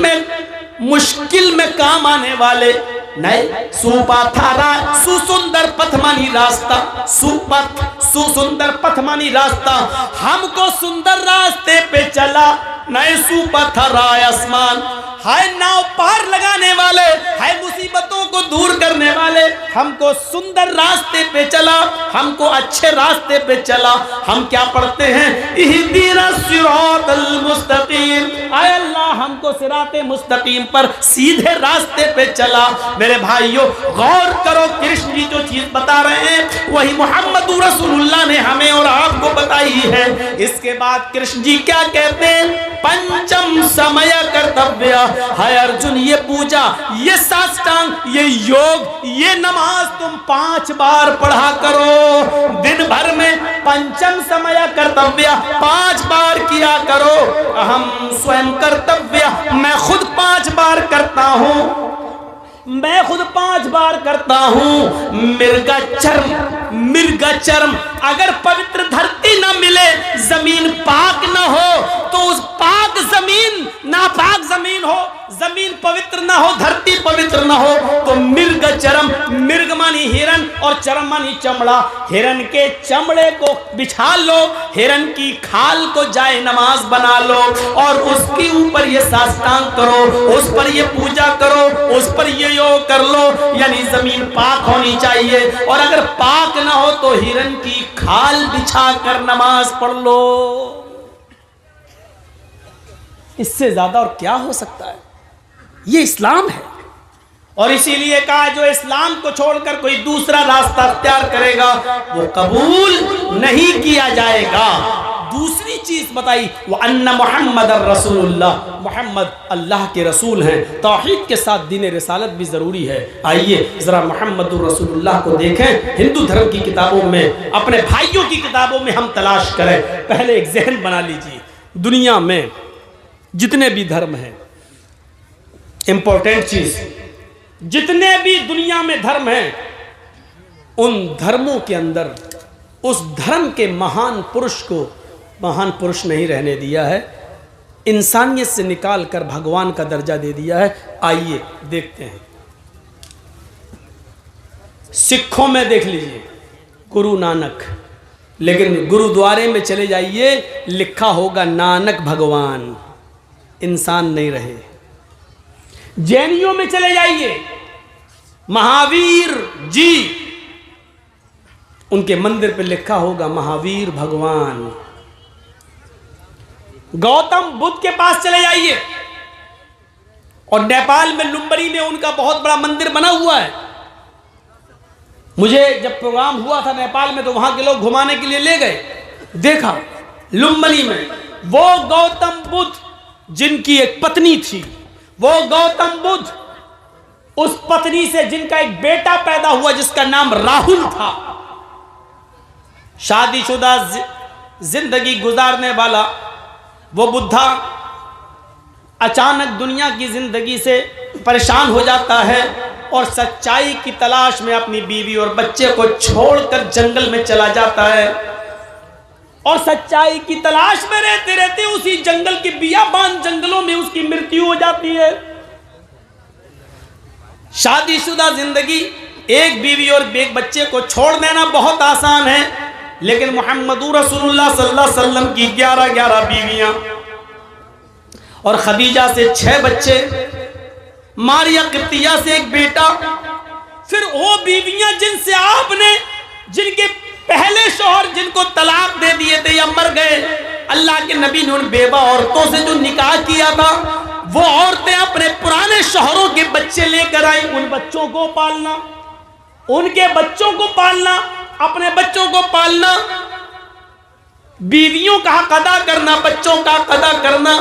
में काम आने वाले, नए सुपथरा, सुसुंदर पथमानी रास्ता, सुपथ सुसुंदर पथमानी रास्ता, हमको सुंदर रास्ते पे चला, नए सुपथराय आसमान, हाय नाव पार लगाने वाले, हाय मुसीबतों को दूर करने वाले, हमको सुंदर रास्ते पे चला, हमको अच्छे रास्ते पे चला। हम क्या पढ़ते हैं, इहदिना सिरातल मुस्तकीम, आय अल्लाह हमको सिराते मुस्तकीम पर सीधे रास्ते पे चला। मेरे भाइयों गौर करो, कृष्ण जी जो चीज बता रहे हैं वही मोहम्मद रसूलुल्लाह ने हमें और आपको बताई है। इसके बाद कृष्ण जी क्या कहते हैं, पंचम समय कर्तव्य है अर्जुन, ये पूजा, ये साष्टांग, ये योग, ये नमाज तुम 5 बार पढ़ा करो दिन भर में। पंचम समय कर्तव्य 5 बार किया करो। हम स्वयं कर्तव्य, मैं खुद 5 बार करता हूं, मैं खुद 5 बार करता हूं। मृगचर्म, अगर पवित्र धरती ना मिले, जमीन पाक ना हो, तो उस पाक जमीन नापाक जमीन हो, जमीन पवित्र ना हो, धरती पवित्र ना हो, तो मृगचर्म, मृग मानी हिरन और चरम मानी चमड़ा, हिरन के चमड़े को बिछा लो, हिरन की खाल को जाए नमाज बना लो और उसके ऊपर ये साष्टांग करो, उस पर ये पूजा करो, उस पर ये योग कर लो। यानी जमीन पाक होनी चाहिए, और अगर पाक ना हो तो हिरन की खाल बिछा कर नमाज पढ़ लो। इससे ज्यादा और क्या हो सकता है? ये इस्लाम है। और इसीलिए कहा, जो इस्लाम को छोड़कर कोई दूसरा रास्ता अख्तियार करेगा वो कबूल नहीं किया जाएगा। दूसरी चीज बताई, वो अन्ना मोहम्मद रसूलुल्लाह, मोहम्मद अल्लाह के रसूल हैं। तौहीद के साथ दीन रिसालत भी जरूरी है। आइए जरा मोहम्मद रसूलुल्लाह को देखें, हिंदू धर्म की किताबों में, अपने भाइयों की किताबों में हम तलाश करें। पहले एक जहन बना लीजिए, दुनिया में जितने भी धर्म हैं, इंपॉर्टेंट चीज, जितने भी दुनिया में धर्म हैं, उन धर्मों के अंदर उस धर्म के महान पुरुष को महान पुरुष नहीं रहने दिया है, इंसानियत से निकाल कर भगवान का दर्जा दे दिया है। आइए देखते हैं। सिखों में देख लीजिए गुरु नानक, लेकिन गुरुद्वारे में चले जाइए, लिखा होगा नानक भगवान, इंसान नहीं रहे। जैनियों में चले जाइए, महावीर जी, उनके मंदिर पे लिखा होगा महावीर भगवान। गौतम बुद्ध के पास चले जाइए, और नेपाल में लुम्बनी में उनका बहुत बड़ा मंदिर बना हुआ है। मुझे जब प्रोग्राम हुआ था नेपाल में, तो वहां के लोग घुमाने के लिए ले गए, देखा लुम्बनी में वो गौतम बुद्ध जिनकी एक पत्नी थी, वो गौतम बुद्ध, उस पत्नी से जिनका एक बेटा पैदा हुआ जिसका नाम राहुल था, शादीशुदा जिंदगी गुजारने वाला वो बुद्धा अचानक दुनिया की जिंदगी से परेशान हो जाता है और सच्चाई की तलाश में अपनी बीवी और बच्चे को छोड़कर जंगल में चला जाता है। और सच्चाई की तलाश में रहते रहते उसी जंगल के बियाबान जंगलों में उसकी मृत्यु हो जाती है। शादीशुदा जिंदगी, एक बीवी और एक बच्चे को छोड़ देना बहुत आसान है, लेकिन मुहम्मदुर रसूलुल्लाह सल्लल्लाहु अलैहि वसल्लम की 11 बीवियां और खदीजा से 6 बच्चे, मारिया किप्तिया से एक बेटा, फिर वो बीवियां जिनसे आपने, जिनके पहले शौहर जिनको तलाक दे दिए थे या मर गए, अल्लाह के नबी ने उन बेवा औरतों से जो निकाह किया था, वो औरतें अपने पुराने शौहरों के बच्चे लेकर आई। उन बच्चों को पालना, उनके बच्चों को पालना, अपने बच्चों को पालना, बीवियों का हक अदा करना, बच्चों का हक अदा करना,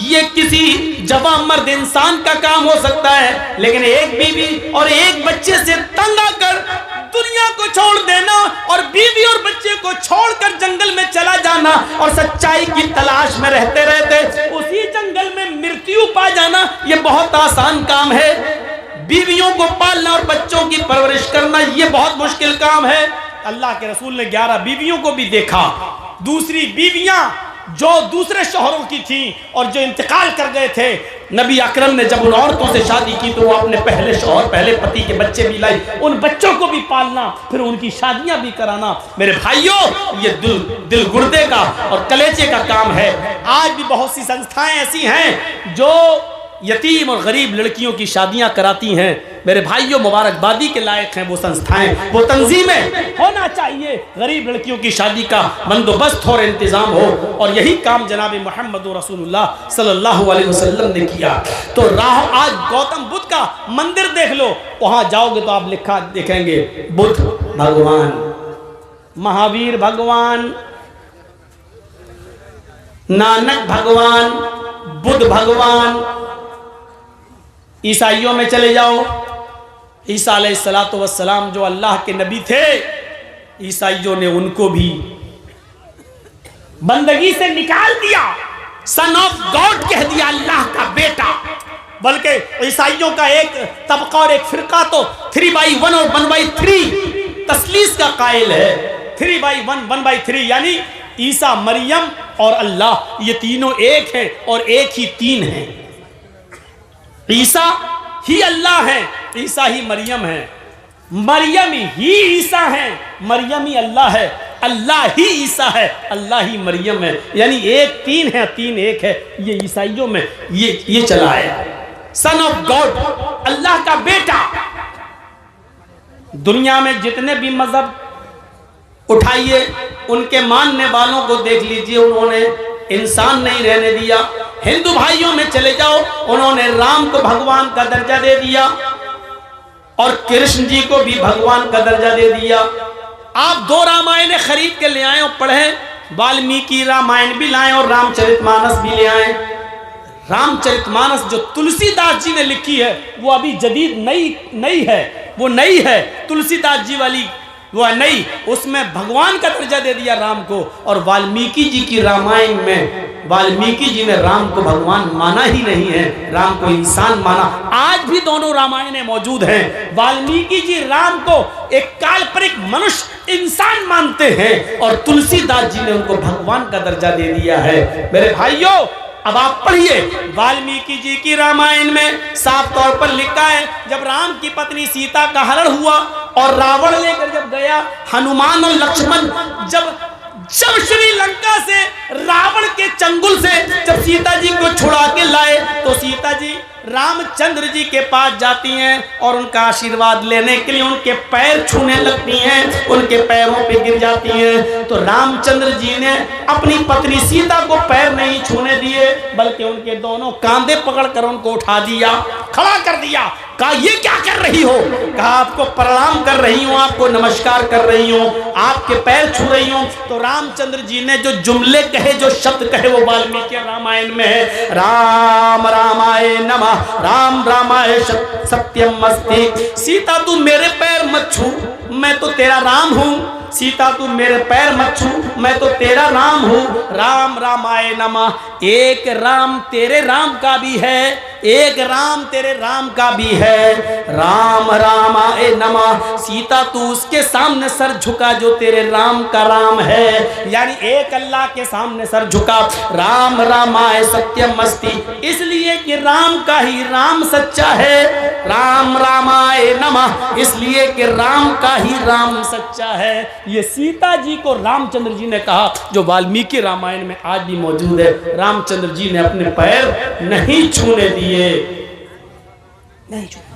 ये किसी जवान मर्द इंसान का काम हो सकता है, लेकिन एक बीवी और एक बच्चे से तंग आकर दुनिया को छोड़ देना और बीवी और बच्चे को छोड़कर जंगल में चला जाना और सच्चाई की तलाश में रहते रहते उसी जंगल में मृत्यु पा जाना, ये बहुत आसान काम है। बीवियों को पालना और बच्चों की परवरिश करना, ये बहुत मुश्किल काम है। अल्लाह के रसूल ने 11 बीवियों को भी देखा। दूसरी बीवियां जो दूसरे शौहरों की थी और जो इंतकाल कर गए थे, नबी अकरम ने जब उन औरतों से शादी की तो वो अपने पहले शौहर, पहले पति के बच्चे भी लाई, उन बच्चों को भी पालना, फिर उनकी शादियां भी कराना। मेरे भाइयों, ये दिल गुर्दे का और कलेजे का काम है। आज भी बहुत सी संस्थाएं ऐसी हैं जो यतीम और गरीब लड़कियों की शादियां कराती हैं। मेरे भाइयों, मुबारकबादी के लायक हैं वो संस्थाएं, वो तंजीमें। होना चाहिए गरीब लड़कियों की शादी का बंदोबस्त और इंतजाम हो, और यही काम जनाब मोहम्मद रसूलुल्लाह सल्लल्लाहु अलैहि वसल्लम ने किया। तो राह आज गौतम बुद्ध का मंदिर देख लो, वहां जाओगे तो आप लिखा देखेंगे बुद्ध भगवान, महावीर भगवान, नानक भगवान, बुद्ध भगवान। ईसाइयों में चले जाओ, ईसा अलैहिस्सलातु वस्सलाम जो अल्लाह के नबी थे, ईसाइयों ने उनको भी बंदगी से निकाल दिया, सन ऑफ गॉड कह दिया, अल्लाह का बेटा। बल्कि ईसाइयों का एक तबका और एक फिरका तो 3/1 और 1/3 तस्लीस का कायल है। 3/1 1/3 यानी ईसा, मरियम और अल्लाह, ये तीनों एक हैं और एक ही तीन हैं। ईसा ही अल्लाह है, ईसा ही मरियम है, मरियम ही ईसा है, मरियम ही अल्लाह है, अल्लाह ही ईसा है, अल्लाह ही मरियम है। यानी एक तीन है, तीन एक है। ये ईसाइयों में ये चला है, सन ऑफ गॉड, अल्लाह का बेटा। दुनिया में जितने भी मजहब उठाइए, उनके मानने वालों को देख लीजिए, उन्होंने इंसान नहीं रहने दिया। हिंदू भाइयों में चले जाओ, उन्होंने राम को भगवान का दर्जा दे दिया और कृष्ण जी को भी भगवान का दर्जा दे दिया। आप 2 रामायण खरीद के ले आए और पढ़ें, वाल्मीकि रामायण भी लाएं और रामचरितमानस भी ले आए। रामचरितमानस जो तुलसीदास जी ने लिखी है, वो अभी जदीद नई है, वो नई है, तुलसीदास जी वाली वो नई, उसमें भगवान का दर्जा दे दिया राम को। और वाल्मीकि जी की रामायण में वाल्मीकि जी ने राम को भगवान माना ही नहीं है, राम को इंसान माना। आज भी दोनों रामायणें मौजूद हैं। वाल्मीकि जी राम को एक काल्पनिक मनुष्य इंसान मानते हैं और तुलसीदास जी ने उनको भगवान का दर्जा दे दिया है। मेरे भाइयों, अब आप पढ़िए, वाल्मीकि जी की रामायण में साफ तौर पर लिखा है, जब राम की पत्नी सीता का हरण हुआ और रावण लेकर जब गया, हनुमान और लक्ष्मण जब श्रीलंका से रावण के चंगुल से जब सीता जी को छुड़ा के लाए, तो सीता जी रामचंद्र जी के पास जाती हैं और उनका आशीर्वाद लेने के लिए उनके पैर छूने लगती हैं, उनके पैरों पे गिर जाती हैं। तो रामचंद्र जी ने अपनी पत्नी सीता को पैर नहीं छूने दिए, बल्कि उनके दोनों कांधे पकड़कर उनको उठा दिया, खड़ा कर दिया। कहा, ये क्या कर रही हो? कहा, आपको प्रणाम कर रही हूँ, आपको नमस्कार कर रही हूँ, आपके पैर छू रही हूँ। तो रामचंद्र जी ने जो जुमले कहे, जो शब्द कहे, वो वाल्मीकि रामायण में है, राम रामाय नमः, राम रामाय सत्यम अस्ति। सीता तू मेरे पैर मत छू, मैं तो तेरा राम हूँ। सीता तू मेरे पैर मत छू, मैं तो तेरा राम हूँ। राम रामाय नमः, एक राम तेरे राम का भी है, एक राम तेरे राम का भी है। राम रामाय नमः, सीता तू उसके सामने सर झुका जो तेरे राम का राम है। यानी एक अल्लाह के सामने सर झुका। राम रामाय सत्यम अस्ति, इसलिए कि राम का ही राम सच्चा है। राम रामाय रामा, इसलिए कि राम का ही राम सच्चा है। ये सीता जी को रामचंद्र जी ने कहा, जो वाल्मीकि रामायण में आज भी मौजूद है। रामचंद्र जी ने अपने पैर नहीं छूने दिए, नहीं छूने।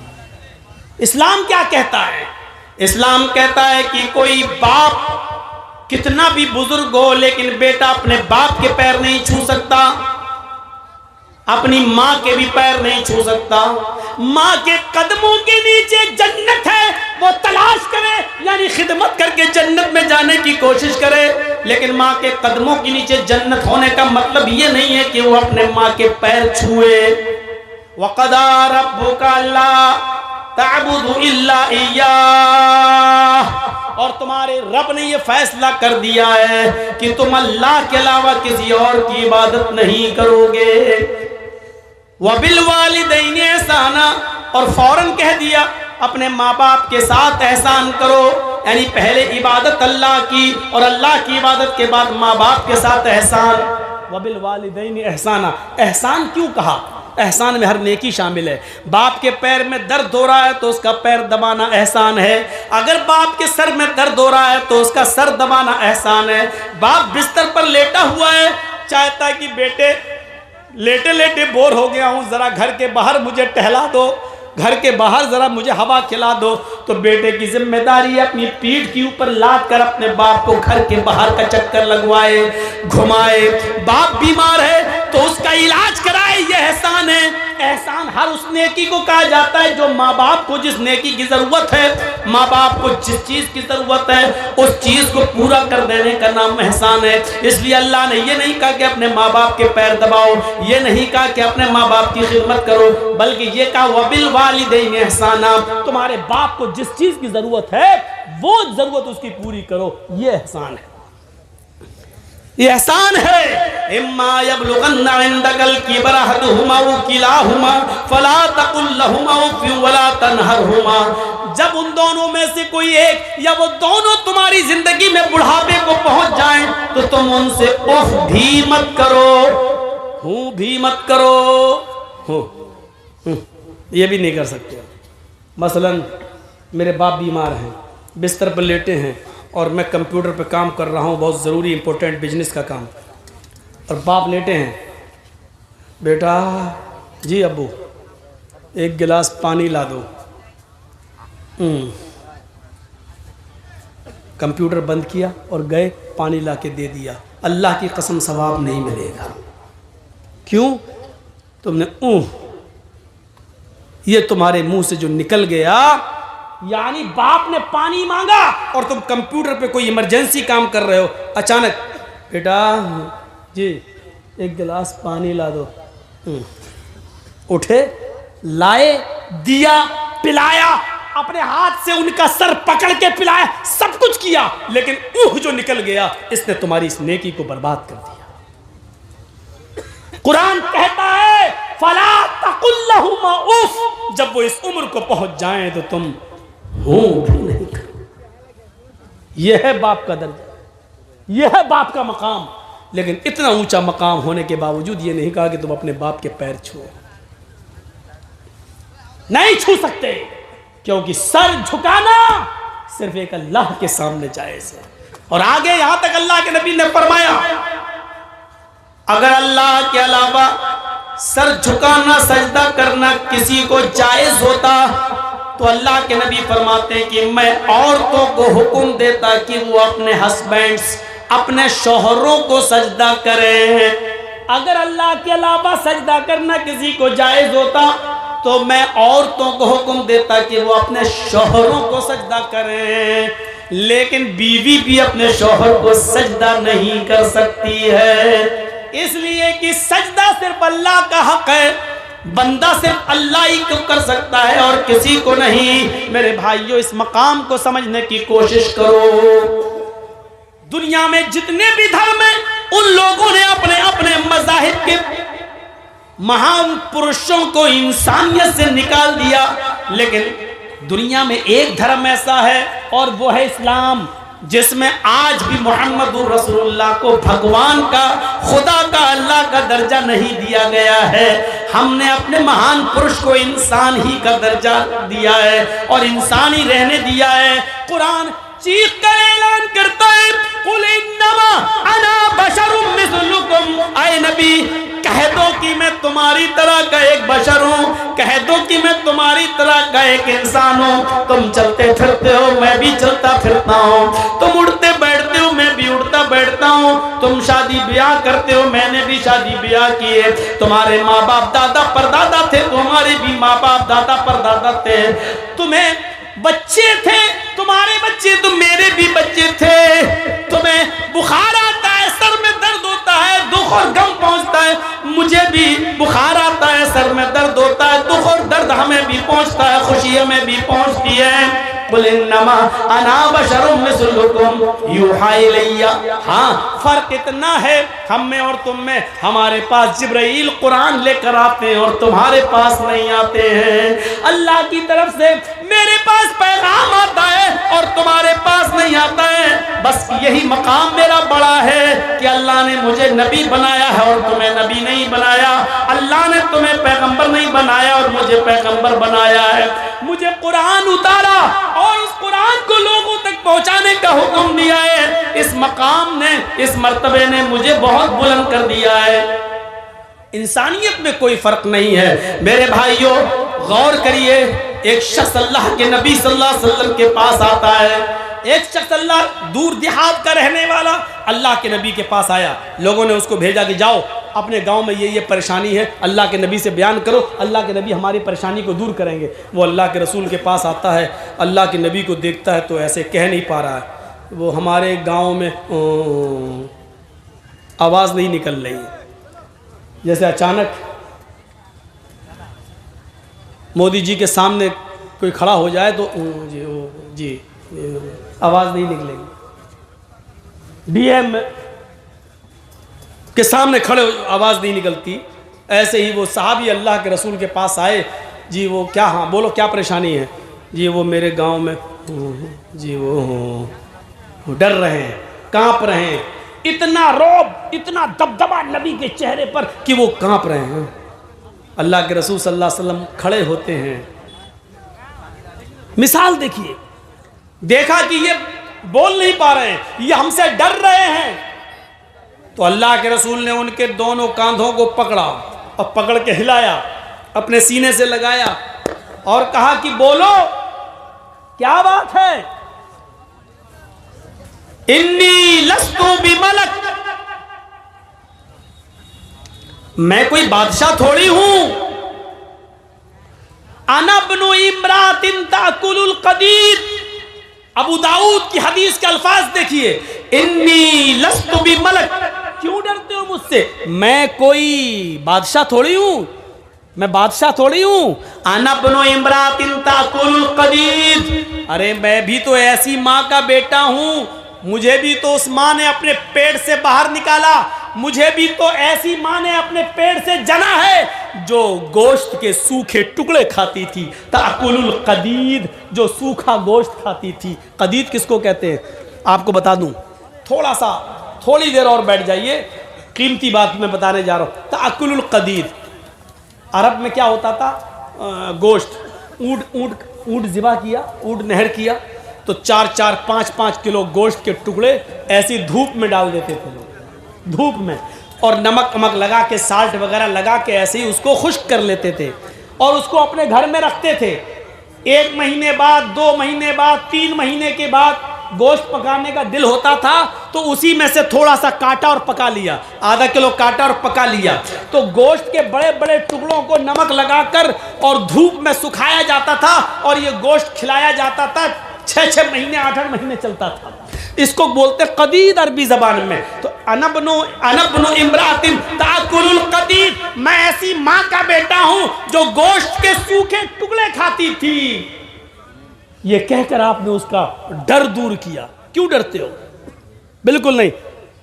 इस्लाम क्या कहता है? इस्लाम कहता है कि कोई बाप कितना भी बुजुर्ग हो, लेकिन बेटा अपने बाप के पैर नहीं छू सकता, अपनी माँ के भी पैर नहीं छू सकता। माँ के कदमों के नीचे जन्नत है, वो तलाश करे, यानी खिदमत करके जन्नत में जाने की कोशिश करे। लेकिन माँ के कदमों के नीचे जन्नत होने का मतलब ये नहीं है कि वो अपने माँ के पैर छुए। वक़दा रब्बुका अल्ला तअबुदु इल्ला इय्याह, और तुम्हारे रब ने ये फैसला कर दिया है कि तुम अल्लाह के अलावा किसी और की इबादत नहीं करोगे। वबिल वालिदैनि एहसाना, और फौरन कह दिया अपने माँ बाप के साथ एहसान करो, यानी पहले इबादत अल्लाह की और अल्लाह की इबादत के बाद माँ बाप के साथ एहसान। वबिल वालिदैनि एहसाना, एहसान क्यों कहा? एहसान में हर नेकी शामिल है। बाप के पैर में दर्द हो रहा है तो उसका पैर दबाना एहसान है। अगर बाप के सर में दर्द हो रहा है तो उसका सर दबाना एहसान है। बाप बिस्तर पर लेटा हुआ है, चाहता है कि बेटे लेटे लेटे बोर हो गया हूँ, ज़रा घर के बाहर मुझे टहला दो, घर के बाहर ज़रा मुझे हवा खिला दो। तो बेटे की जिम्मेदारी है अपनी पीठ के ऊपर लाद कर अपने बाप को घर के बाहर का चक्कर लगवाए, घुमाए। बाप बीमार है तो उसका इलाज कराए, यह एहसान है। एहसान हर उस नेकी को कहा जाता है जो माँ बाप को जिस नेकी की ज़रूरत है, माँ बाप को जिस चीज़ की ज़रूरत है, उस चीज़ को पूरा कर देने का नाम एहसान है। इसलिए अल्लाह ने ये नहीं कहा कि अपने माँ बाप के पैर दबाओ, ये नहीं कहा कि अपने माँ बाप की खिदमत करो, बल्कि ये कहा वबिल वालिदैनि एहसाना, तुम्हारे बाप को जिस चीज़ की ज़रूरत है वो ज़रूरत उसकी पूरी करो, ये एहसान है, ये एहसान है। इम्मा यबलुगन्ना इंदकल किबरा अहदुहुमा व किलाहुमा फला तकुल लहुमा उफ़ वला तनहरहुमा, जब उन दोनों में से कोई एक या वो दोनों तुम्हारी जिंदगी में बुढ़ापे को पहुंच जाएं तो तुम उनसे उफ भी मत करो, हूं भी मत करो, ये भी नहीं कर सकते। मसलन मेरे बाप बीमार हैं, बिस्तर पर लेटे हैं और मैं कंप्यूटर पे काम कर रहा हूँ, बहुत ज़रूरी इंपॉर्टेंट बिजनेस का काम, और बाप लेटे हैं, बेटा जी अब्बू एक गिलास पानी ला दो। कंप्यूटर बंद किया और गए, पानी ला के दे दिया। अल्लाह की कसम सवाब नहीं मिलेगा। क्यों? तुमने ये तुम्हारे मुंह से जो निकल गया, यानी बाप ने पानी मांगा और तुम कंप्यूटर पे कोई इमरजेंसी काम कर रहे हो, अचानक बेटा जी एक गिलास पानी ला दो। उठे, लाए, दिया, पिलाया, अपने हाथ से उनका सर पकड़ के पिलाया, सब कुछ किया, लेकिन जो निकल गया इसने तुम्हारी इस नेकी को बर्बाद कर दिया। कुरान कहता है फला तकुल लहुमा उफ, जब वो इस उम्र को पहुंच जाएं तो तुम हो भी नहीं करो। यह है बाप का दर्जा, यह है बाप का मकाम। लेकिन इतना ऊंचा मकाम होने के बावजूद ये नहीं कहा कि तुम अपने बाप के पैर छुओ, नहीं छू सकते, क्योंकि सर झुकाना सिर्फ एक अल्लाह के सामने जायज है। और आगे यहां तक अल्लाह के नबी ने फरमाया, अगर अल्लाह के अलावा सर झुकाना, सजदा करना किसी को जायज होता तो अल्लाह के नबी फरमाते हैं कि मैं औरतों को हुक्म देता कि वो अपने हस्बैंड्स, अपने शौहरों को सजदा करें। अगर अल्लाह के अलावा सजदा करना किसी को जायज होता तो मैं औरतों को हुक्म देता कि वो अपने शौहरों को सजदा करें। लेकिन बीवी भी अपने शौहर को सजदा नहीं कर सकती है, इसलिए कि सजदा सिर्फ अल्लाह का हक है, बंदा सिर्फ अल्लाह ही को कर सकता है और किसी को नहीं। मेरे भाइयों, इस मकाम को समझने की कोशिश करो। दुनिया में जितने भी धर्म हैं, उन लोगों ने अपने अपने मज़ाहिब के महान पुरुषों को इंसानियत से निकाल दिया, लेकिन दुनिया में एक धर्म ऐसा है और वो है इस्लाम, जिसमें आज भी मोहम्मद रसूलुल्लाह को भगवान का, खुदा का, अल्लाह का दर्जा नहीं दिया गया है। हमने अपने महान पुरुष को इंसान ही का दर्जा दिया है और इंसान ही रहने दिया है। कुरान चीख कर ऐलान करता है, कुल इन्नमा अना बशरुम मिस्लुकुम, ऐ नबी कह दो कि मैं तुम्हारी तरह का एक बशर हूँ, कह दो कि मैं तुम्हारी तरह का एक इंसान हूँ। तुम चलते फिरते हो, मैं भी चलता फिरता हूँ। तुम उड़ते बैठते हो, मैं भी उड़ता बैठता हूँ। तुम शादी ब्याह करते हो, मैंने भी शादी ब्याह किए। तुम्हारे माँ बाप दादा परदादा थे, तुम्हारे भी माँ बाप दादा परदादा थे। तुम्हें बच्चे थे, तुम्हारे बच्चे तो मेरे भी बच्चे थे। तुम्हें बुखार आता है, सर में दर्द होता है, दुख और गम पहुंचता है, मुझे भी बुखार आता है, सर में दर्द होता है, दुख और दर्द हमें भी पहुंचता है, खुशी हमें भी पहुंचती है। कुल इन्नमा अना बशरुम मिस्लुकुम यूहा इलैया। हाँ, फर्क इतना है हम में और तुम में, हमारे पास जिब्राइल कुरान लेकर आते हैं और तुम्हारे पास नहीं आते हैं। अल्लाह की तरफ से मेरे पास पैगाम आता है और तुम्हारे पास नहीं आता है। बस यही मकाम मेरा बड़ा है कि अल्लाह ने मुझे नबी बनाया है और तुम्हें नबी नहीं बनाया। अल्लाह ने तुम्हें पैगंबर नहीं बनाया और मुझे पैगंबर बनाया है। मुझे कुरान उतारा और उस कुरान को लोगों तक पहुंचाने का हुक्म दिया है। इस मकाम ने, इस मर्तबे ने मुझे बहुत बुलंद कर दिया है। इंसानियत में कोई फर्क नहीं है। मेरे भाइयों, गौर करिए, एक शख्स अल्लाह के नबी सल्लल्लाहु अलैहि वसल्लम के पास आता है। एक शख्स अल्लाह दूर देहात का रहने वाला अल्लाह के नबी के पास आया। लोगों ने उसको भेजा कि जाओ अपने गांव में ये परेशानी है, अल्लाह के नबी से बयान करो, अल्लाह के नबी हमारी परेशानी को दूर करेंगे। वो अल्लाह के रसूल के पास आता है, अल्लाह के नबी को देखता है तो ऐसे कह नहीं पा रहा है। वो हमारे गांव में आवाज़ नहीं निकल रही, जैसे अचानक मोदी जी के सामने कोई खड़ा हो जाए तो जी आवाज़ नहीं निकलेगी। डीएम के सामने खड़े आवाज़ नहीं निकलती। ऐसे ही वो साहबी अल्लाह के रसूल के पास आए। जी वो क्या, हाँ बोलो क्या परेशानी है? जी वो मेरे गांव में जी वो डर रहे हैं, कांप रहे हैं। इतना रौब, इतना दबदबा नबी के चेहरे पर कि वो कांप रहे हैं। अल्लाह के रसूल सल्लल्लाहु अलैहि वसल्लम खड़े होते हैं। मिसाल देखिए, देखा कि ये बोल नहीं पा रहे हैं, ये हमसे डर रहे हैं, तो अल्लाह के रसूल ने उनके दोनों कांधों को पकड़ा और पकड़ के हिलाया, अपने सीने से लगाया और कहा कि बोलो क्या बात है? इन्नी लस्तु बिमलक, मैं कोई बादशाह थोड़ी हूं। अना इब्नु इम्रातिन ताकुलुल कदीर। अबू दाऊद की हदीस के अल्फाज देखिए, इन्नी लस्तु बिमलक। क्यों डरते हो मुझसे? मैं कोई बादशाह थोड़ी हूं, मैं बादशाह थोड़ी हूं। अना इब्नु इम्रातिन ताकुलुल कदीर। अरे मैं भी तो ऐसी माँ का बेटा हूं, मुझे भी तो उस माँ ने अपने पेट से बाहर निकाला, मुझे भी तो ऐसी माँ ने अपने पेट से जना है जो गोश्त के सूखे टुकड़े खाती थी। ताकुलुल कदीद, जो सूखा गोश्त खाती थी। कदीद किसको कहते हैं आपको बता दूं, थोड़ी देर और बैठ जाइए, कीमती बात मैं बताने जा रहा हूं। ताकुलुल कदीद अरब में क्या होता था? गोश्त, ऊंट ज़िबा किया, ऊंट नहर किया तो 4-4, 5-5 किलो गोश्त के टुकड़े ऐसी धूप में डाल देते थे लोग, धूप में, और नमक वमक लगा के, साल्ट वगैरह लगा के ऐसे ही उसको खुश्क कर लेते थे और उसको अपने घर में रखते थे। 1 महीने बाद, 2 महीने बाद, 3 महीने के बाद गोश्त पकाने का दिल होता था तो उसी में से थोड़ा सा काटा और पका लिया, आधा किलो काटा और पका लिया। तो गोश्त के बड़े बड़े टुकड़ों को नमक लगाकर और धूप में सुखाया जाता था और ये गोश्त खिलाया जाता था। 6-6 महीने, 8-8 महीने चलता था। इसको बोलते कदीद अरबी जबान में। तो अनबनु इम्रातिन ताकुलुल कदीद, मैं ऐसी माँ का बेटा हूं जो गोश्त के सूखे टुकड़े खाती थी। ये कहकर आपने उसका डर दूर किया। क्यों डरते हो? बिल्कुल नहीं।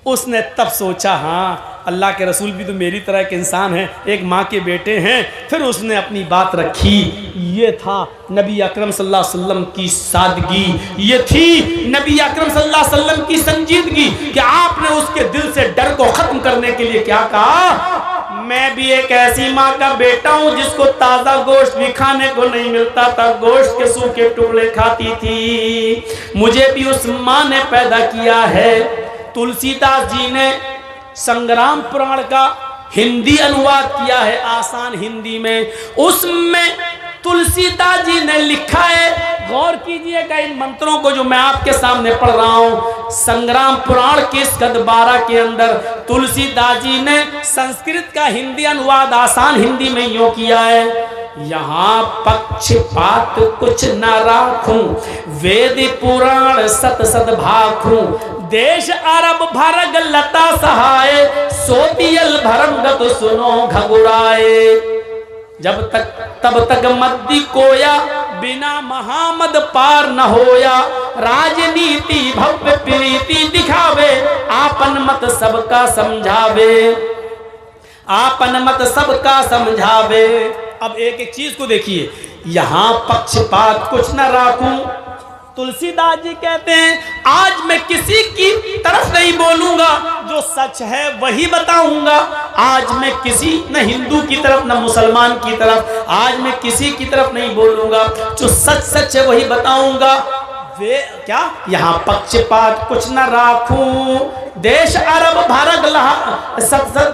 उसने तब सोचा, हाँ अल्लाह के रसूल भी तो मेरी तरह एक इंसान है, एक माँ के बेटे हैं। फिर उसने अपनी बात रखी। ये था नबी अकरम सल्लल्लाहु अलैहि वसल्लम की सादगी, ये थी नबी अकरम सल्लल्लाहु अलैहि वसल्लम की संजीदगी कि आपने उसके दिल से डर को ख़त्म करने के लिए क्या कहा? मैं भी एक ऐसी माँ का बेटा हूँ जिसको ताज़ा गोश्त भी खाने को नहीं मिलता था, गोश्त के सूखे टुकड़े खाती थी। मुझे भी उस माँ ने पैदा किया है। तुलसीदास जी ने संग्राम पुराण का हिंदी अनुवाद किया है, आसान हिंदी में। उसमें तुलसीदास जी ने लिखा है, गौर कीजिएगा इन मंत्रों को जो मैं आपके सामने पढ़ रहा हूं। संग्राम पुराण के स्कंद 12 के अंदर तुलसीदास जी ने संस्कृत का हिंदी अनुवाद आसान हिंदी में यूं किया है, यहाँ पक्षपात कुछ न राखूं, वेद पुराण सत सत भाखूं, देश अरब भरग लता सहाय, सोतियल भरमगत सुनो घगुराए। तब तक मद्दी कोया, बिना महामद पार न होया, राजनीति भव्य प्रीति दिखावे, आपन मत सबका समझावे, आपन मत सबका समझावे। अब एक एक चीज को देखिए, यहां पक्षपात कुछ न राखूं। तुलसीदास जी कहते हैं आज मैं किसी की तरफ नहीं बोलूंगा, जो सच है वही बताऊंगा। आज मैं किसी न हिंदू की तरफ न मुसलमान की तरफ, आज मैं किसी की तरफ नहीं बोलूंगा, जो सच सच है वही बताऊंगा। वे क्या, यहाँ पक्षपात कुछ न राखूं, देश अरब भारग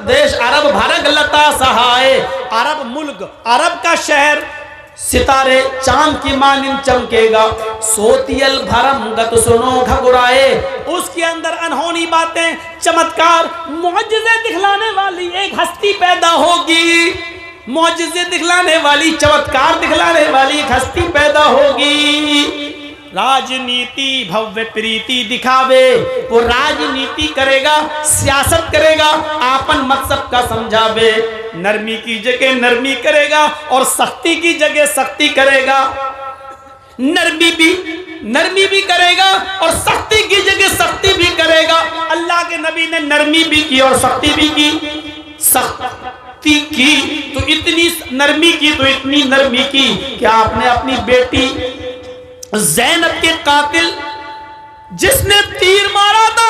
देश अरब भारग लता सहाय। अरब मुल्क, अरब का शहर सितारे चांद की मानिंद चमकेगा, सोतियल भरम गत सुनो घगुराए। उसके अंदर अनहोनी बातें, चमत्कार, मुअज्जिज़े दिखलाने वाली एक हस्ती पैदा होगी, मुअज्जिज़े दिखलाने वाली, चमत्कार दिखलाने वाली एक हस्ती पैदा होगी। राजनीति भव्य प्रीति दिखावे, वो राजनीति करेगा, सियासत करेगा, आपन मत सबका समझावे। नरमी की जगह नरमी करेगा और सख्ती की जगह सख्ती करेगा। नरमी भी करेगा और सख्ती की जगह सख्ती भी करेगा। अल्लाह के नबी ने नरमी भी की और सख्ती भी की। सख्ती की तो इतनी नरमी की, तो इतनी नरमी की कि आपने अपनी बेटी ज़ैनब के कातिल जिसने तीर मारा था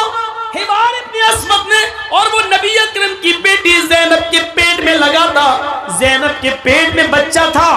हिबार इब्न अस्वद ने, और वो नबी अकरम की बेटी ज़ैनब के पेट में लगा था, ज़ैनब के पेट में बच्चा था,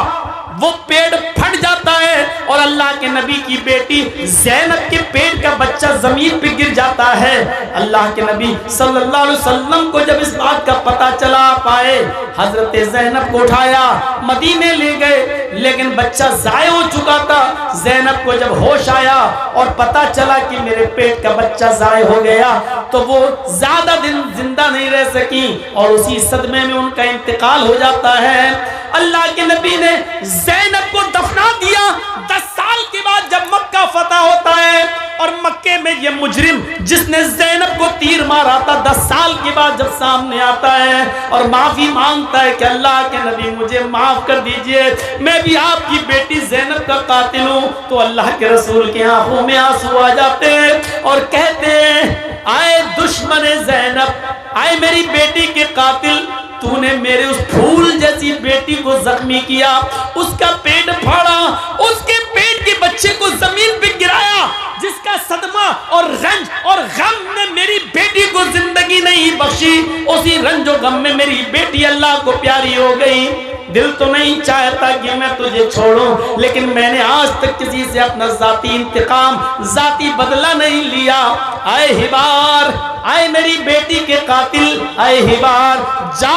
वो पेट फट जाता है और अल्लाह के नबी की बेटी ज़ैनब के पेट का बच्चा जमीन पे गिर जाता है। अल्लाह के नबी सल्लल्लाहु अलैहि वसल्लम को जब इस बात का पता चला पाए, हजरत ज़ैनब को उठाया, मदीने ले गए, लेकिन बच्चा ज़ाया हो चुका था। ज़ैनब को जब होश आया और पता चला कि मेरे पेट का बच्चा ज़ाया हो गया, तो वो ज्यादा दिन जिंदा नहीं रह सकी और उसी सदमे में उनका इंतकाल हो जाता है। अल्लाह के नबी ने ज़ैनब को दफना दिया। 10 साल के बाद जब मक्का फतह होता है और मक्के में ये मुजरिम जिसने ज़ैनब को तीर मारा था 10 साल के बाद जब सामने आता है और माफी मांगता है कि अल्लाह के नबी मुझे माफ कर दीजिए, मैं भी आपकी बेटी ज़ैनब का कातिल हूँ, तो अल्लाह के रसूल की आंखों में आंसू आ जाते हैं और कहते हैं, आए दुश्मन ज़ैनब, आए मेरी बेटी के कातिल, तूने मेरे उस फूल जैसी बेटी को जख्मी किया, उसका पेट फाड़ा, उसके पेट के बच्चे को जमीन पे गिराया, जिसका सदमा और रंज और गम ने मेरी बेटी को जिंदगी नहीं बख्शी। उसी रंज और गम में मेरी बेटी अल्लाह को प्यारी हो गई। दिल तो नहीं चाहता कि मैं तुझे छोड़ूं, लेकिन मैंने आज तक किसी से अपना जाती इंतकाम, जाती बदला नहीं लिया। आए हिबार, आए मेरी बेटी के कातिल, आए हिबार जा,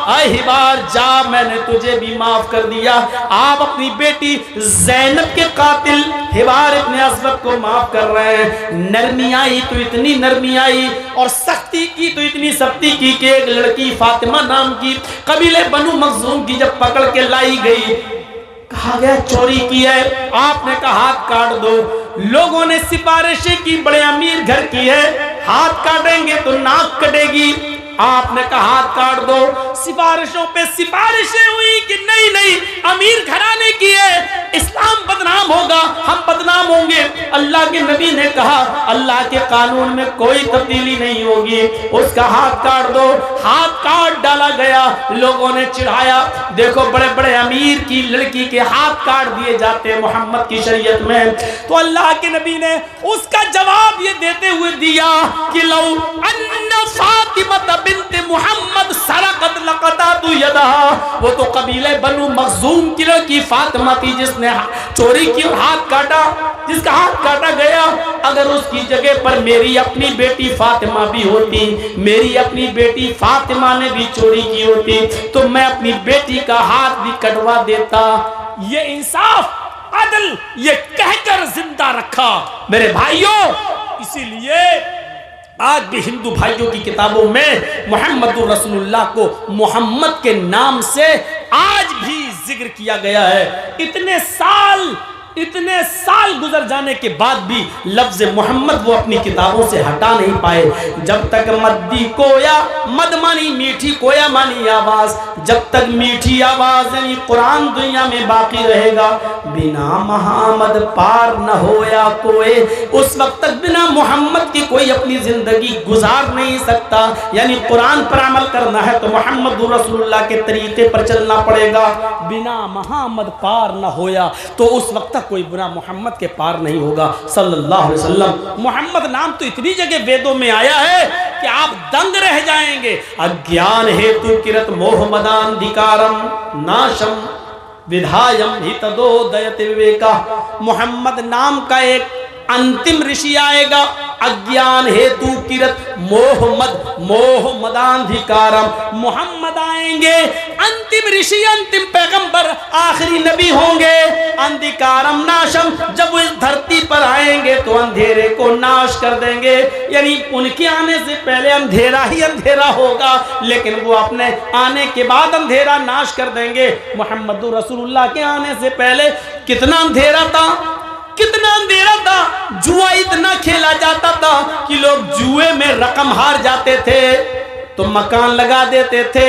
आए हिबार जा, मैंने तुझे भी माफ कर दिया। आप अपनी बेटी ज़ैनब के कातिल हिबार इब्न अस्वद को माफ कर रहे हैं। नरमी आई तो इतनी नरमी आई और सख्ती की तो इतनी सख्ती की कि एक लड़की फातिमा नाम की कबीले बनु मखजूम की जब पकड़ के लाई गई, कहा गया चोरी की है, आपने कहा हाथ काट दो। लोगों ने सिफारिशें की, बड़े अमीर घर की है, हाथ काटेंगे तो नाक कटेगी, आपने कहा हाथ काट दो। सिफारिशों पे सिफारिशें हुई कि नहीं नहीं अमीर घराने की है, इस्लाम बदनाम होगा, हम बदनाम होंगे। अल्लाह के नबी ने कहा अल्लाह के कानून में कोई तब्दीली नहीं होगी, उसका हाथ काट दो। हाथ काट डाला गया। लोगों ने चिढ़ाया, देखो बड़े बड़े अमीर की लड़की के हाथ काट दिए जाते हैं मोहम्मद की शरीयत में। तो अल्लाह के नबी ने उसका जवाब ये देते हुए दिया कि लौ अन्ना फातिमा बिन्त मुहम्मद सरकत लक़तातु यदहा, वो तो कबीले बनु मखज़ूम की लड़की फातिमा थी जिसने चोरी की और हाथ काटा, जिसका हाथ काटा गया। अगर उसकी जगह पर मेरी अपनी बेटी फातिमा भी होती, मेरी अपनी बेटी फातिमा ने भी चोरी की होती, तो मैं अपनी बेटी का हाथ भी कटवा देता। ये इंसाफ, अदल, ये कहकर जिंदा रखा मेरे भाइयों। इसीलिए आज भी हिंदू भाइयों की किताबों में मुहम्मदुर रसूलुल्लाह को मोहम्मद के नाम से आज भी जिक्र किया गया है। इतने साल गुजर जाने के बाद भी लफ्ज मोहम्मद वो अपनी किताबों से हटा नहीं पाए। जब तक मद्दी कोया, मद मानी मीठी, कोया मानी आवाज, जब तक मीठी आवाज यानी कुरान दुनिया में बाकी रहेगा, बिना मोहम्मद पार न होया कोई, उस वक्त तक बिना मोहम्मद की कोई अपनी जिंदगी गुजार नहीं सकता। यानी कुरान पर अमल करना है तो मोहम्मद रसूलुल्लाह के तरीके पर चलना पड़ेगा। बिना मोहम्मद पार न होया तो उस वक्त तक कोई बिना मोहम्मद के पार नहीं होगा सल्लल्लाहु अलैहि वसल्लम। मोहम्मद नाम तो इतनी जगह वेदों में आया है कि आप दंग रह जाएंगे। अज्ञान हेतु किरत मोह मदांधिकारम नाशम विधायम हितदोदयति विवेका। मोहम्मद नाम का एक अंतिम ऋषि आएगा, अज्ञान हेतु किरत मोह मदांधिकारम। मोहम्मद आएंगे, अंतिम ऋषि, अंतिम पैगंबर, आखिरी नबी होंगे। अंधिकारम नाशम, जब वो इस धरती पर आएंगे तो अंधेरे को नाश कर देंगे। यानी उनके आने से पहले अंधेरा ही अंधेरा होगा, लेकिन वो अपने आने के बाद अंधेरा नाश कर देंगे। मुहम्मदुर रसूलुल्लाह के आने से पहले कितना अंधेरा था, कितना अंधेरा था। जुआ इतना खेला जाता था कि लोग जुए में रकम हार जाते थे तो मकान लगा देते थे,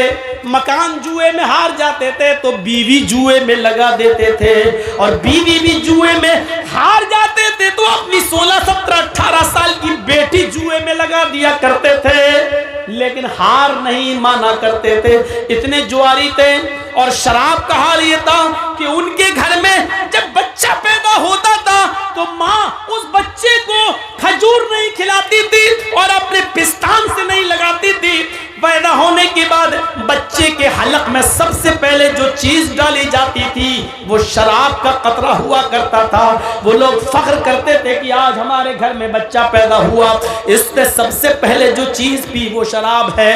मकान जुए में हार जाते थे तो बीवी जुए में लगा देते थे, और बीवी भी जुए में हार जाते थे तो अपनी 16, 17, 18 साल की बेटी जुए में लगा दिया करते थे। लेकिन हार नहीं माना करते थे, इतने जुआरी थे। और शराब का हाल ये था कि उनके घर में जब बच्चा पैदा होता था तो माँ उस बच्चे को खजूर नहीं खिलाती थी और अपने पिस्तान से नहीं लगाती थी। पैदा होने के बाद बच्चे के हलक में सबसे पहले जो चीज डाली जाती थी वो शराब का कतरा हुआ करता था। वो लोग फख्र करते थे कि आज हमारे घर में बच्चा पैदा हुआ, इससे सबसे पहले जो चीज पी वो शराब है।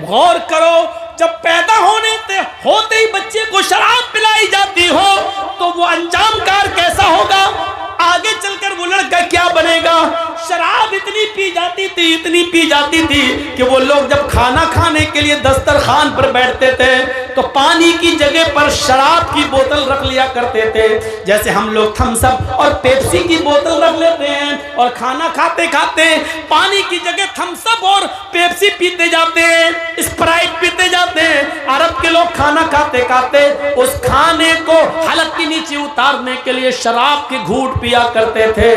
गौर करो, जब पैदा होते ही बच्चे को शराब पिलाई जाती हो तो वो अंजाम कार कैसा होगा, आगे चलकर वो लड़का क्या बनेगा। शराब इतनी पी जाती थी कि वो लोग जब खाना खाने के लिए दस्तरखान पर बैठते थे तो पानी की जगह पर शराब की बोतल रख लिया करते थे। जैसे हम लोग थम्स अप और पेप्सी की बोतल रख लेते हैं और खाना खाते खाते पानी की जगह थम्स अप और पेप्सी पीते जाते हैं, स्प्राइट पीते जाते हैं। अरब के लोग खाना खाते खाते उस खाने को हलक के नीचे उतारने के लिए शराब के घूंट पिया करते थे।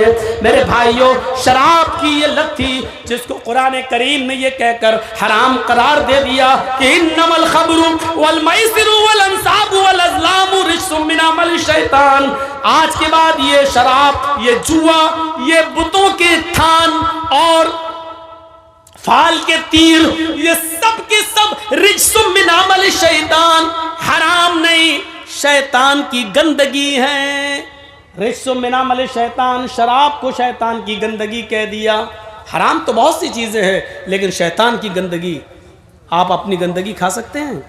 मेरे भाइयों, शराब की ये लत थी जिसको कुरान करीम ने ये कहकर हराम करार दे दिया कि इन्नमल खमरु वल मैसिरु वल अंसाबु वल अज़लामु रिज्सुम मिन अमल शैतान। आज के बाद ये शराब, ये जुआ, ये बुतों के थान और फाल के तीर, ये सब के सब रिज्सुम मिन अमल शैतान, हराम नहीं, शैतान की गंदगी है। रिज्सुम मिन अमल शैतान, शराब को शैतान की गंदगी कह दिया। हराम तो बहुत सी चीज़ें हैं, लेकिन शैतान की गंदगी। आप अपनी गंदगी खा सकते हैं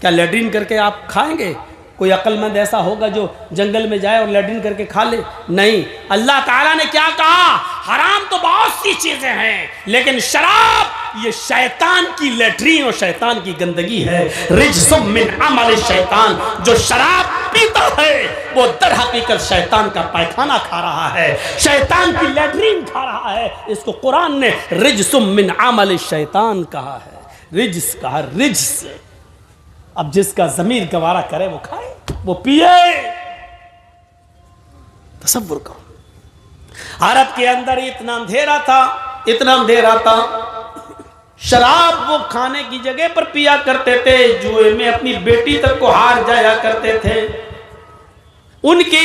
क्या? लैट्रिन करके आप खाएंगे? कोई अक्लमंद ऐसा होगा जो जंगल में जाए और लैट्रिन करके खा ले? नहीं। अल्लाह ताला ने क्या कहा? हराम तो बहुत सी चीज़ें हैं, लेकिन शराब ये शैतान की लैट्रिन और शैतान की गंदगी है। रिज्सुम मिन अमल शैतान, जो शराब पीता है वो दर हकीकत शैतान का पैखाना खा रहा है, शैतान की लैट्रिन खा रहा है। इसको कुरान ने रिज्सुम मिन अमल शैतान कहा है, रिज्स कहा, रिज्स। अब जिसका ज़मीर गवारा करे वो खाए, वो पिए। तसव्वुर करो, अरब के अंदर इतना अंधेरा था, शराब वो खाने की जगह पर पिया करते थे, जुए में अपनी बेटी तक को हार जाया करते थे। उनके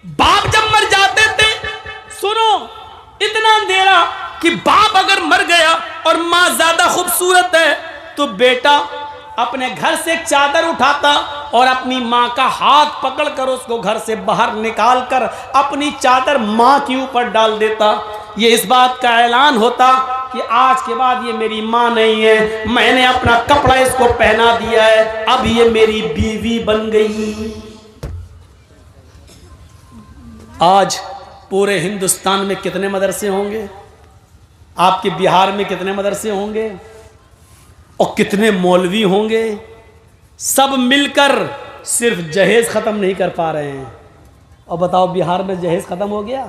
बाप जब मर जाते थे, सुनो, इतना अंधेरा कि बाप अगर मर गया और माँ तो बेटा अपने घर से एक चादर उठाता और अपनी माँ का हाथ पकड़कर उसको घर से बाहर निकाल कर अपनी चादर माँ के ऊपर डाल देता। ये इस बात का ऐलान होता कि आज के बाद ये मेरी माँ नहीं है, मैंने अपना कपड़ा इसको पहना दिया है, अब ये मेरी बीवी बन गई। आज पूरे हिंदुस्तान में कितने मदरसे होंगे? आपके बिहार में कितने मदरसे होंगे और कितने मौलवी होंगे? सब मिलकर सिर्फ जहेज ख़त्म नहीं कर पा रहे हैं। और बताओ, बिहार में जहेज ख़त्म हो गया?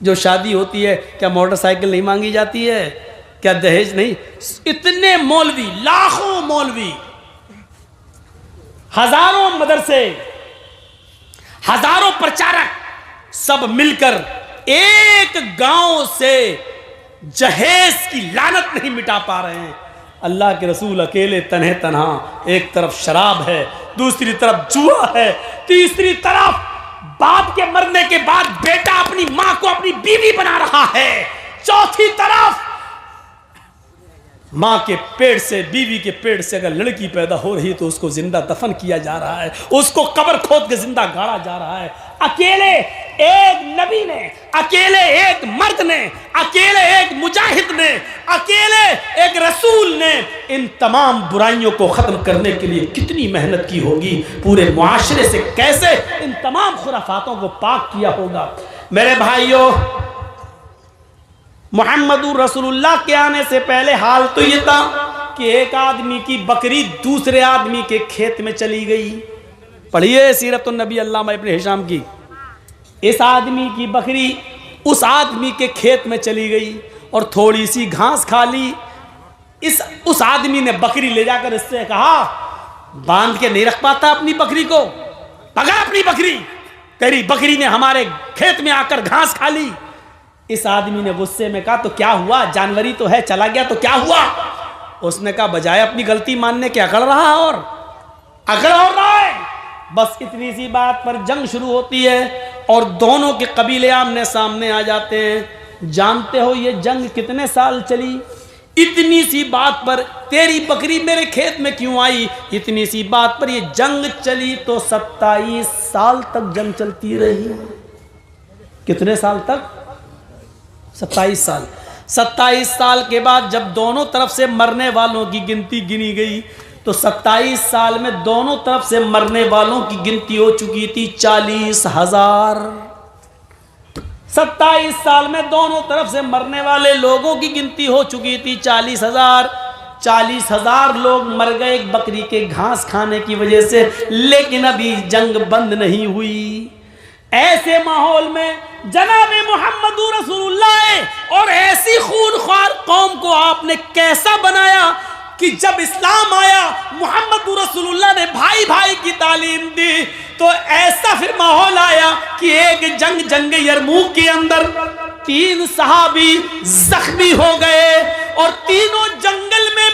जो शादी होती है क्या मोटरसाइकिल नहीं मांगी जाती है? क्या दहेज नहीं? इतने मौलवी, लाखों मौलवी, हजारों मदरसे, हजारों प्रचारक, सब मिलकर एक गांव से जहेज की लानत नहीं मिटा पा रहे हैं। अल्लाह के रसूल अकेले तन्हे तन्हा, एक तरफ शराब है, दूसरी तरफ जुआ है, तीसरी तरफ बाप के मरने के बाद बेटा अपनी मां को अपनी बीवी बना रहा है, चौथी तरफ मां के पेट से, बीवी के पेट से अगर लड़की पैदा हो रही तो उसको जिंदा दफन किया जा रहा है, उसको कब्र खोद के जिंदा गाड़ा जा रहा है। अकेले एक नबी ने, अकेले एक मर्द ने, अकेले एक मुजाहिद ने, अकेले एक रसूल ने इन तमाम बुराइयों को खत्म करने के लिए कितनी मेहनत की होगी, पूरे मुआशरे से कैसे इन तमाम खुराफातों को पाक किया होगा। मेरे भाइयों, मुहम्मदुर रसूलुल्लाह के आने से पहले हाल तो ये था कि एक आदमी की बकरी दूसरे आदमी के खेत में चली गई। पढ़िए सीरतुन नबी अल्लामा इब्न हिशाम की। इस आदमी की बकरी उस आदमी के खेत में चली गई और थोड़ी सी घास खा ली। उस आदमी ने बकरी ले जाकर इससे कहा, बांध के नहीं रख पाता अपनी बकरी को, पकड़ अपनी बकरी, तेरी बकरी ने हमारे खेत में आकर घास खा ली। इस आदमी ने गुस्से में कहा, तो क्या हुआ, जानवरी तो है, चला गया तो क्या हुआ? उसने कहा, बजाय अपनी गलती मानने के अकड़ रहा और रहा है। बस इतनी सी बात पर जंग शुरू होती है और दोनों के कबीले आमने सामने आ जाते हैं। जानते हो ये जंग कितने साल चली? इतनी सी बात पर, तेरी बकरी मेरे खेत में क्यों आई, इतनी सी बात पर ये जंग चली तो 27 साल तक जंग चलती रही। कितने साल तक? 27 साल। 27 साल के बाद जब दोनों तरफ से मरने वालों की गिनती गिनी गई तो 27 साल में दोनों तरफ से मरने वालों की गिनती हो चुकी थी 40,000। 27 साल में दोनों तरफ से मरने वाले लोगों की गिनती हो चुकी थी 40,000। 40,000 लोग मर गए एक बकरी के घास खाने की वजह से, लेकिन अभी जंग बंद नहीं हुई। ऐसे माहौल में जनाबे मोहम्मद रसूलुल्लाह और ऐसी खूनख्वार कौम को आपने कैसा बनाया कि जब इस्लाम आया, मोहम्मद रसूलुल्लाह ने भाई भाई की तालीम दी, तो ऐसा फिर माहौल आया कि एक जंग यरमूक के अंदर 3 सहाबी जख्मी हो गए और तीनों जंगल में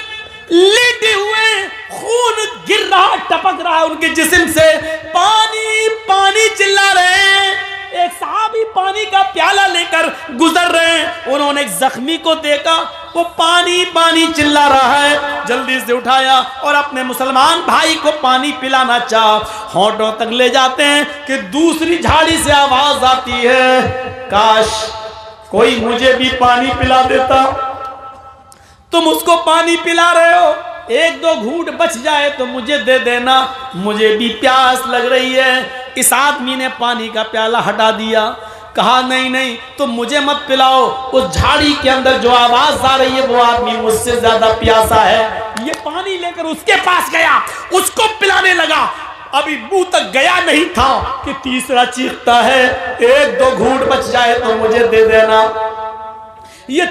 लेटे हुए, खून गिर रहा, टपक रहा उनके जिस्म से, पानी पानी चिल्ला रहे हैं। एक सहाबी पानी का प्याला लेकर गुजर रहे हैं, उन्होंने एक जख्मी को देखा, वो पानी पानी चिल्ला रहा है, जल्दी से उठाया और अपने मुसलमान भाई को पानी पिलाना चाहा, होठों तक ले जाते हैं कि दूसरी झाड़ी से आवाज आती है, काश कोई मुझे भी पानी पिला देता। तुम उसको पानी पिला रहे हो, 1-2 घूंट बच जाए तो मुझे दे देना, मुझे भी प्यास लग रही है। इस आदमी ने पानी का प्याला हटा दिया, कहा नहीं नहीं तुम मुझे मत पिलाओ, उस झाड़ी के अंदर जो आवाज आ रही है वो आदमी मुझसे ज्यादा प्यासा है। ये पानी लेकर उसके पास गया, उसको पिलाने लगा, अभी मुंह तक गया नहीं था कि तीसरा चीखता है, 1-2 घूंट बच जाए तो मुझे दे देना। ये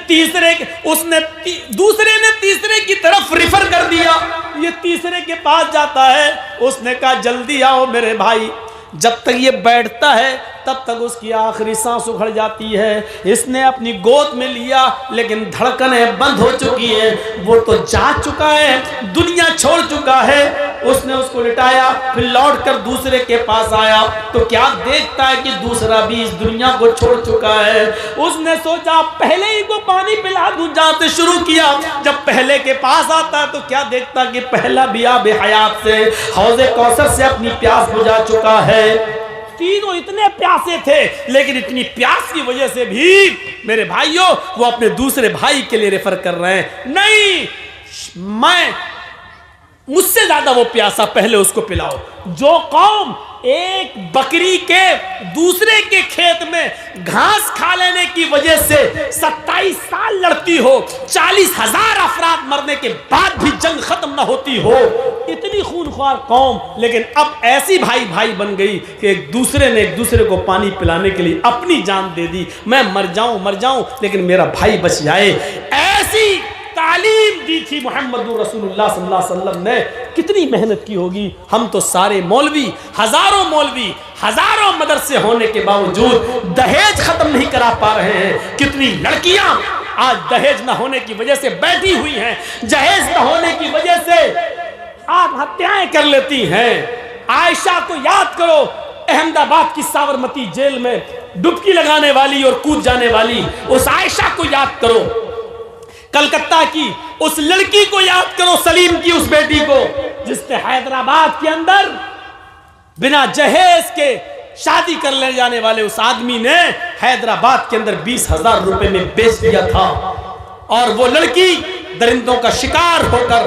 दूसरे ने तीसरे की तरफ रिफर कर दिया, ये तीसरे के पास जाता है, उसने कहा जल्दी आओ मेरे भाई। जब तक ये बैठता है तब तक उसकी आखिरी सांस उखड़ जाती है। इसने अपनी गोद में लिया लेकिन धड़कनें बंद हो चुकी है, वो तो जा चुका है, दुनिया छोड़ चुका है। उसने उसको लिटाया, फिर लौट कर दूसरे के पास आया तो क्या देखता है कि दूसरा भी इस दुनिया को छोड़ चुका है। उसने सोचा पहले ही को पानी पिला दूं, जाते शुरू किया। जब पहले के पास आता है तो क्या देखता कि पहला भी आबे हयात से हौज़े कौसर से अपनी प्यास बुझा चुका है। तीनों इतने प्यासे थे, लेकिन इतनी प्यास की वजह से भी मेरे भाइयों वो अपने दूसरे भाई के लिए रेफर कर रहे हैं, नहीं मैं मुझसे ज्यादा वो प्यासा, पहले उसको पिलाओ। जो कौम एक बकरी के दूसरे के खेत में घास खा लेने की वजह से 27 साल लड़ती हो, 40,000 अफराद मरने के बाद भी जंग खत्म ना होती हो, इतनी खूनख्वार कौम, लेकिन अब ऐसी भाई भाई बन गई कि एक दूसरे ने एक दूसरे को पानी पिलाने के लिए अपनी जान दे दी। मैं मर जाऊं लेकिन मेरा भाई बच जाए, ऐसी तालीम दी थी मोहम्मद रसूलुल्लाह सल्लल्लाहु अलैहि वसल्लम ने। कितनी मेहनत की होगी। हम तो सारे मौलवी, हजारों मदरसे होने के बावजूद दहेज खत्म नहीं करा पा रहे हैं। कितनी लड़कियां आज दहेज न होने की वजह से बैठी हुई हैं, दहेज न होने की वजह से आत्महत्याएं कर लेती हैं। आयशा को याद करो, अहमदाबाद की साबरमती जेल में डुबकी लगाने वाली और कूद जाने वाली उस आयशा को याद करो, कलकत्ता की उस लड़की को याद करो, सलीम की उस बेटी को जिसने हैदराबाद के अंदर बिना जहेज के शादी कर ले जाने वाले उस आदमी ने हैदराबाद के अंदर 20,000 रुपए में बेच दिया था। और वो लड़की दरिंदों का शिकार होकर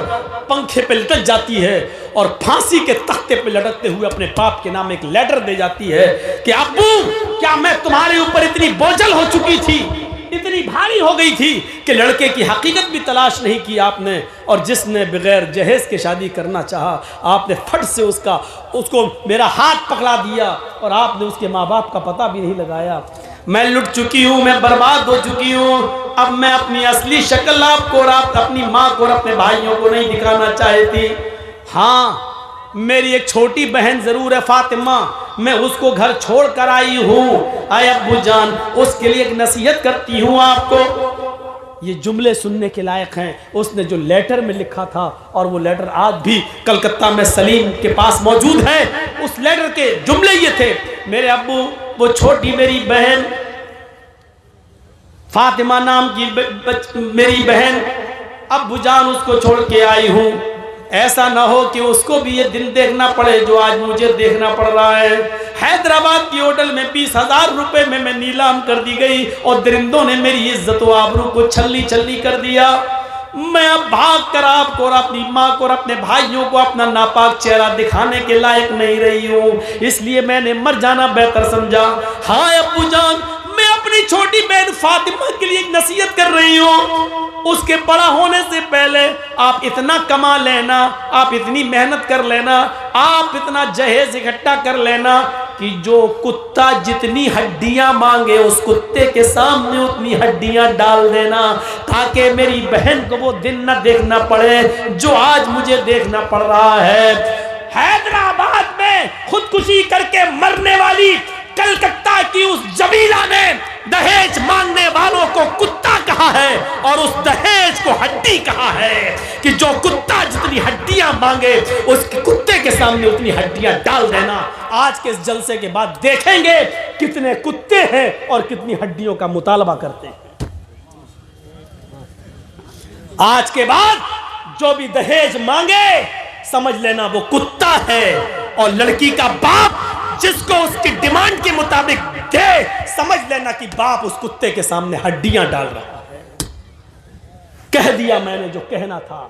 पंखे पे लटक जाती है और फांसी के तख्ते पे लटकते हुए अपने बाप के नाम एक लेटर दे जाती है कि अब्बू, क्या मैं तुम्हारे ऊपर इतनी बोझल हो चुकी थी, इतनी भारी हो गई थी कि लड़के की हकीकत भी तलाश नहीं की आपने, और जिसने बगैर जहेज के शादी करना चाहा आपने फट से उसको मेरा हाथ पकड़ा दिया और आपने उसके माँ बाप का पता भी नहीं लगाया। मैं लुट चुकी हूँ, मैं बर्बाद हो चुकी हूँ। अब मैं अपनी असली शक्ल आपको और आप अपनी माँ को और अपने भाइयों को नहीं दिखाना चाहती। हाँ, मेरी एक छोटी बहन जरूर है फातिमा, मैं उसको घर छोड़ कर आई हूँ। आए अब्बू जान, उसके लिए एक नसीहत करती हूँ आपको। ये जुमले सुनने के लायक हैं। उसने जो लेटर में लिखा था, और वो लेटर आज भी कलकत्ता में सलीम के पास मौजूद है। उस लेटर के जुमले ये थे, मेरे अब्बू, वो छोटी मेरी बहन फातिमा नाम की मेरी बहन, अब्बू जान उसको छोड़ के आई हूँ। ऐसा ना हो कि उसको भी ये दिन देखना पड़े जो आज मुझे देखना पड़ रहा है। हैदराबाद की होटल में 20,000 रुपए में मैं नीलाम कर दी गई और दरिंदों ने मेरी इज्जत व आबरू को छल्ली छल्ली कर दिया। मैं अब भाग कर आपको और अपनी माँ को और अपने भाइयों को अपना नापाक चेहरा दिखाने के लायक नहीं रही हूँ, इसलिए मैंने मर जाना बेहतर समझा। हाँ अब्बू जान, मैं अपनी छोटी बहन फातिमा के लिए एक नसीहत कर रही हूँ। उसके बड़ा होने से पहले आप इतना कमा लेना, आप इतनी मेहनत कर लेना, आप इतना जहेज इकट्ठा कर लेना कि जो कुत्ता जितनी हड्डियां मांगे उस कुत्ते के सामने उतनी हड्डियां डाल देना, ताकि मेरी बहन को वो दिन न देखना पड़े जो आज मुझे देखना पड़ रहा है। हैदराबाद में खुदकुशी करके मरने वाली कलकत्ता की उस जमीला ने दहेज मांगने वालों को कुत्ता कहा है और उस दहेज को हड्डी कहा है कि जो कुत्ता जितनी हड्डियां मांगे उसके कुत्ते के सामने उतनी हड्डियां डाल देना। आज के इस जलसे के बाद देखेंगे कितने कुत्ते हैं और कितनी हड्डियों का मुतालबा करते हैं। आज के बाद जो भी दहेज मांगे समझ लेना वो कुत्ता है, और लड़की का बाप जिसको उसकी डिमांड के मुताबिक दे, समझ लेना कि बाप उस कुत्ते के सामने हड्डियां डाल रहा है। कह दिया मैंने जो कहना था,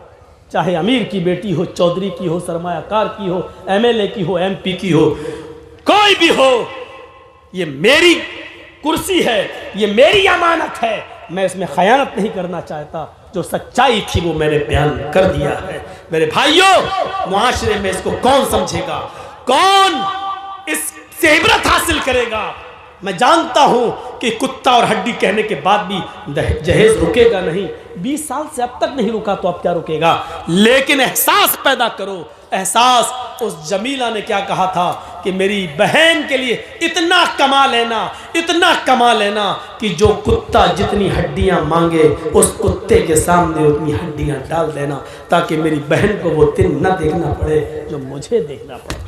चाहे अमीर की बेटी हो, चौधरी की हो, सरमायाकार की हो, एमएलए की हो, एमपी की हो, कोई भी हो, ये मेरी कुर्सी है, ये मेरी अमानत है, मैं इसमें खयानत नहीं करना चाहता। जो सच्चाई थी वो मैंने बयान कर दिया है। मेरे भाइयों, मुआशरे में इसको कौन समझेगा, कौन इससे इबरत हासिल करेगा, मैं जानता हूं कि कुत्ता और हड्डी कहने के बाद भी जहेज रुकेगा नहीं। 20 साल से अब तक नहीं रुका तो अब क्या रुकेगा। लेकिन एहसास पैदा करो, एहसास। उस जमीला ने क्या कहा था कि मेरी बहन के लिए इतना कमा लेना, इतना कमा लेना कि जो कुत्ता जितनी हड्डियां मांगे उस कुत्ते के सामने उतनी हड्डियां डाल देना, ताकि मेरी बहन को वो दिन न देखना पड़े जो मुझे देखना पड़े।